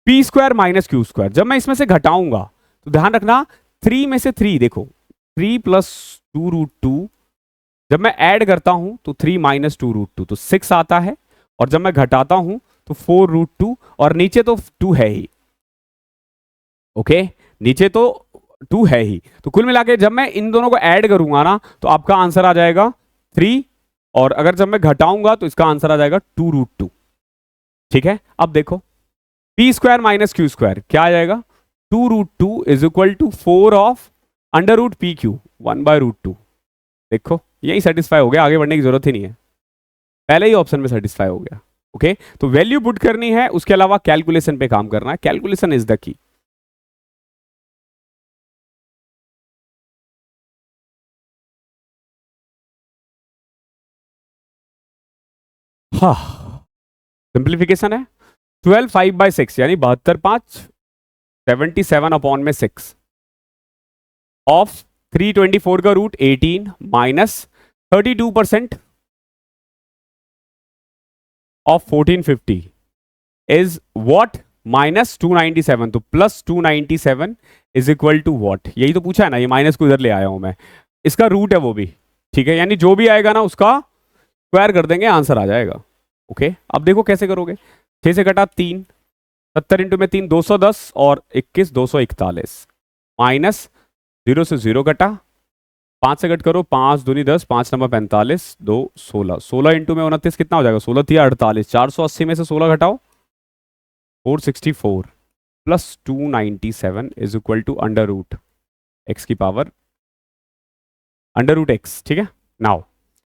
P square minus Q square, जब मैं इसमें से घटाऊंगा तो ध्यान रखना 3 में से 3, देखो 3 + 2√2, जब मैं ऐड करता हूं तो 3 माइनस 2√2 तो 6 आता है, और जब मैं घटाता हूं तो 4√2, और नीचे तो 2 है ही। ओके, नीचे तो 2 है ही। तो कुल मिला के जब मैं इन दोनों को ऐड करूंगा ना तो आपका आंसर आ जाएगा 3, और अगर जब मैं घटाऊंगा तो इसका आंसर आ जाएगा 2√2। ठीक है, अब देखो P square minus Q square क्या आ जाएगा? 2√2 is equal to 4 of √PQ 1/√2। देखो यही सेटिस्फाई हो गया, आगे बढ़ने की जरूरत ही नहीं है, पहले ही ऑप्शन में सेटिस्फाई हो गया। ओके, तो वैल्यू पुट करनी है, उसके अलावा कैलकुलेशन पे काम करना है। Calculation is the key. हाँ, सिंप्लीफिकेशन है। 12 5/6 यानी 72 5 77 अपॉन में 6 ऑफ 324 का root 18 minus 32% of 1450 is what? Minus 297। तो plus 297 is equal to what? यही तो पूछा है ना, ये माइनस को इधर ले आया हूं मैं, इसका रूट है वो भी। ठीक है, यानी जो भी आएगा ना उसका स्क्वायर कर देंगे, आंसर आ जाएगा। ओके, अब देखो कैसे करोगे। 6 से कटा 3, 70 इंटू में 3 210, और 21 241, माइनस 0 से 0 कटा, 5 से कट करो, 5 दूनी 10, 5 नंबर 45, 2 16, 16 इंटू में 29 कितना हो जाएगा? 16 3 48, 480 में से 16 घटाओ 464 plus 297 is equal to √x की पावर √x। ठीक है, नाउ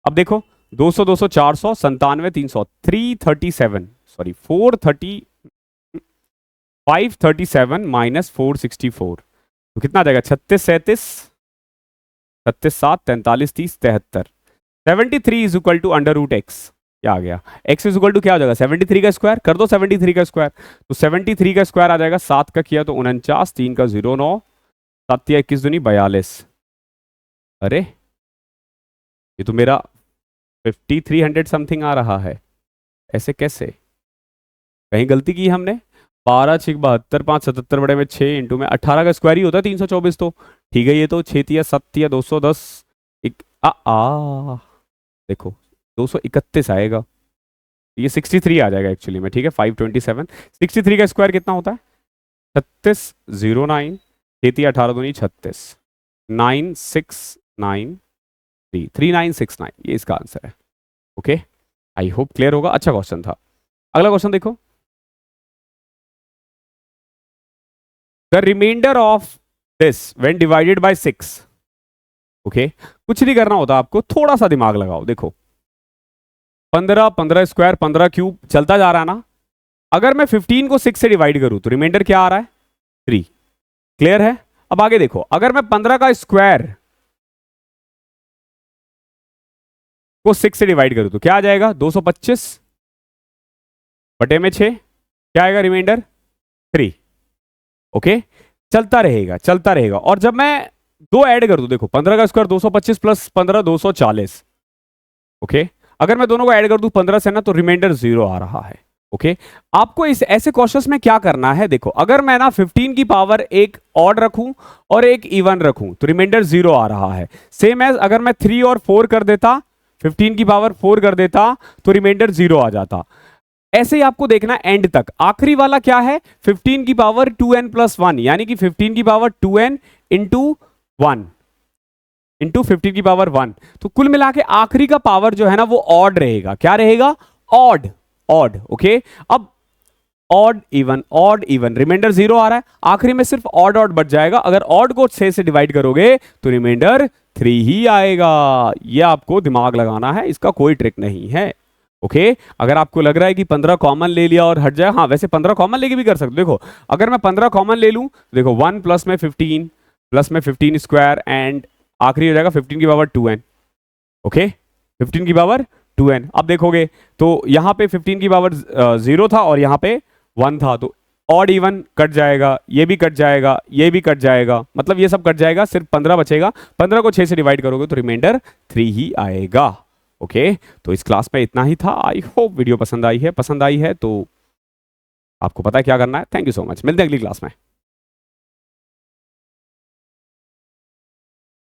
अब देखो 200 200 400 97 300 337, सॉरी 430 537 माइनस 464 तो कितना आ जाएगा? 36 37 37 7 43 30 73 73 is equal to under root x. क्या आ गया? x इज इक्वल टू क्या हो जाएगा? 73 का स्क्वायर कर दो, 73 का स्क्वायर तो 73 का स्क्वायर आ जाएगा, 7 का किया तो 49, 3 का 0 9, 7 या 21 दूनी 42। अरे ये तो मेरा 5300 समथिंग आ रहा है, ऐसे कैसे? कहीं गलती की हमने? 12 6 72 5 77 बड़े में 6 इंटू में 18 का स्क्वायर ही होता है 324 तो ठीक है। ये तो 6 या 7 या 210 एक देखो 231 आएगा, ये 63 आ जाएगा एक्चुअली में, ठीक है। 527 63 का स्क्वायर कितना होता है? 36 09 6 18 दूनी 36 9693 3969 ये इसका आंसर है। ओके, आई होप क्लियर होगा। अच्छा क्वेश्चन था। अगला क्वेश्चन देखो, the reminder of this when divided by 6। Okay, कुछ नहीं करना होता आपको, थोड़ा सा दिमाग लगाओ। देखो 15 15 स्क्वायर 15 क्यूब चलता जा रहा है ना। अगर मैं 15 को 6 से डिवाइड करूं तो रिमाइंडर क्या आ रहा है? 3। क्लियर है? अब आगे देखो, अगर मैं 15 का स्क्वायर को 6 से डिवाइड करूं तो क्या आ जाएगा? 225 बटे में 6, क्या आएगा रिमाइंडर? 3। ओके, चलता रहेगा चलता रहेगा। और जब मैं दो ऐड कर दूं, देखो 15 का स्क्वायर 225 प्लस 15 240। ओके, अगर मैं दोनों को ऐड कर दूं 15 से ना तो रिमाइंडर 0 आ रहा है। ओके, आपको इस ऐसे क्वेश्चंस में क्या करना है? देखो अगर मैं ना 15 की पावर एक ऑड रखूं और एक इवन रखूं तो रिमाइंडर 0 आ रहा है। सेम एज अगर मैं 3 और 4 कर देता, 15 की पावर 4 कर देता तो रिमाइंडर 0 आ जाता। ऐसे ही आपको देखना एंड तक। आखिरी वाला क्या है? 15 की पावर 2n प्लस 1, यानी कि 15 की पावर 2n इंटू 1 इंटू 15 की पावर 1। तो कुल मिला के आखिरी का पावर जो है ना वो ऑड रहेगा। क्या रहेगा? ऑड। ऑड। ओके, अब ऑड इवन रिमाइंडर 0 आ रहा है, आखिरी में सिर्फ ऑड ऑड बच जाएगा। अगर ऑड को 6 से डिवाइड करोगे तो रिमाइंडर 3 ही आएगा। ये आपको दिमाग लगाना है, इसका कोई ट्रिक नहीं है। ओके, अगर आपको लग रहा है कि 15 कॉमन ले लिया और हट जाए, हाँ वैसे 15 कॉमन लेके भी कर सकते हो। देखो अगर मैं 15 कॉमन ले लूं, देखो 1 प्लस में 15 प्लस में 15 स्क्वायर एंड आखिरी हो जाएगा 15 की पावर 2n। ओके, 15 की पावर 2n। अब देखोगे तो यहां पे 15 की पावर 0 था और यहां पे 1 था, तो ऑड इवन कट जाएगा, ये भी कट जाएगा, ये भी कट जाएगा, मतलब ये सब कट जाएगा, सिर्फ 15 बचेगा। 15 को 6 से डिवाइड करोगे तो रिमाइंडर 3 ही आएगा। ओके, तो इस क्लास में इतना ही था। आई होप वीडियो पसंद आई है तो आपको पता है क्या करना है। थैंक यू सो मच, मिलते हैं अगली क्लास में।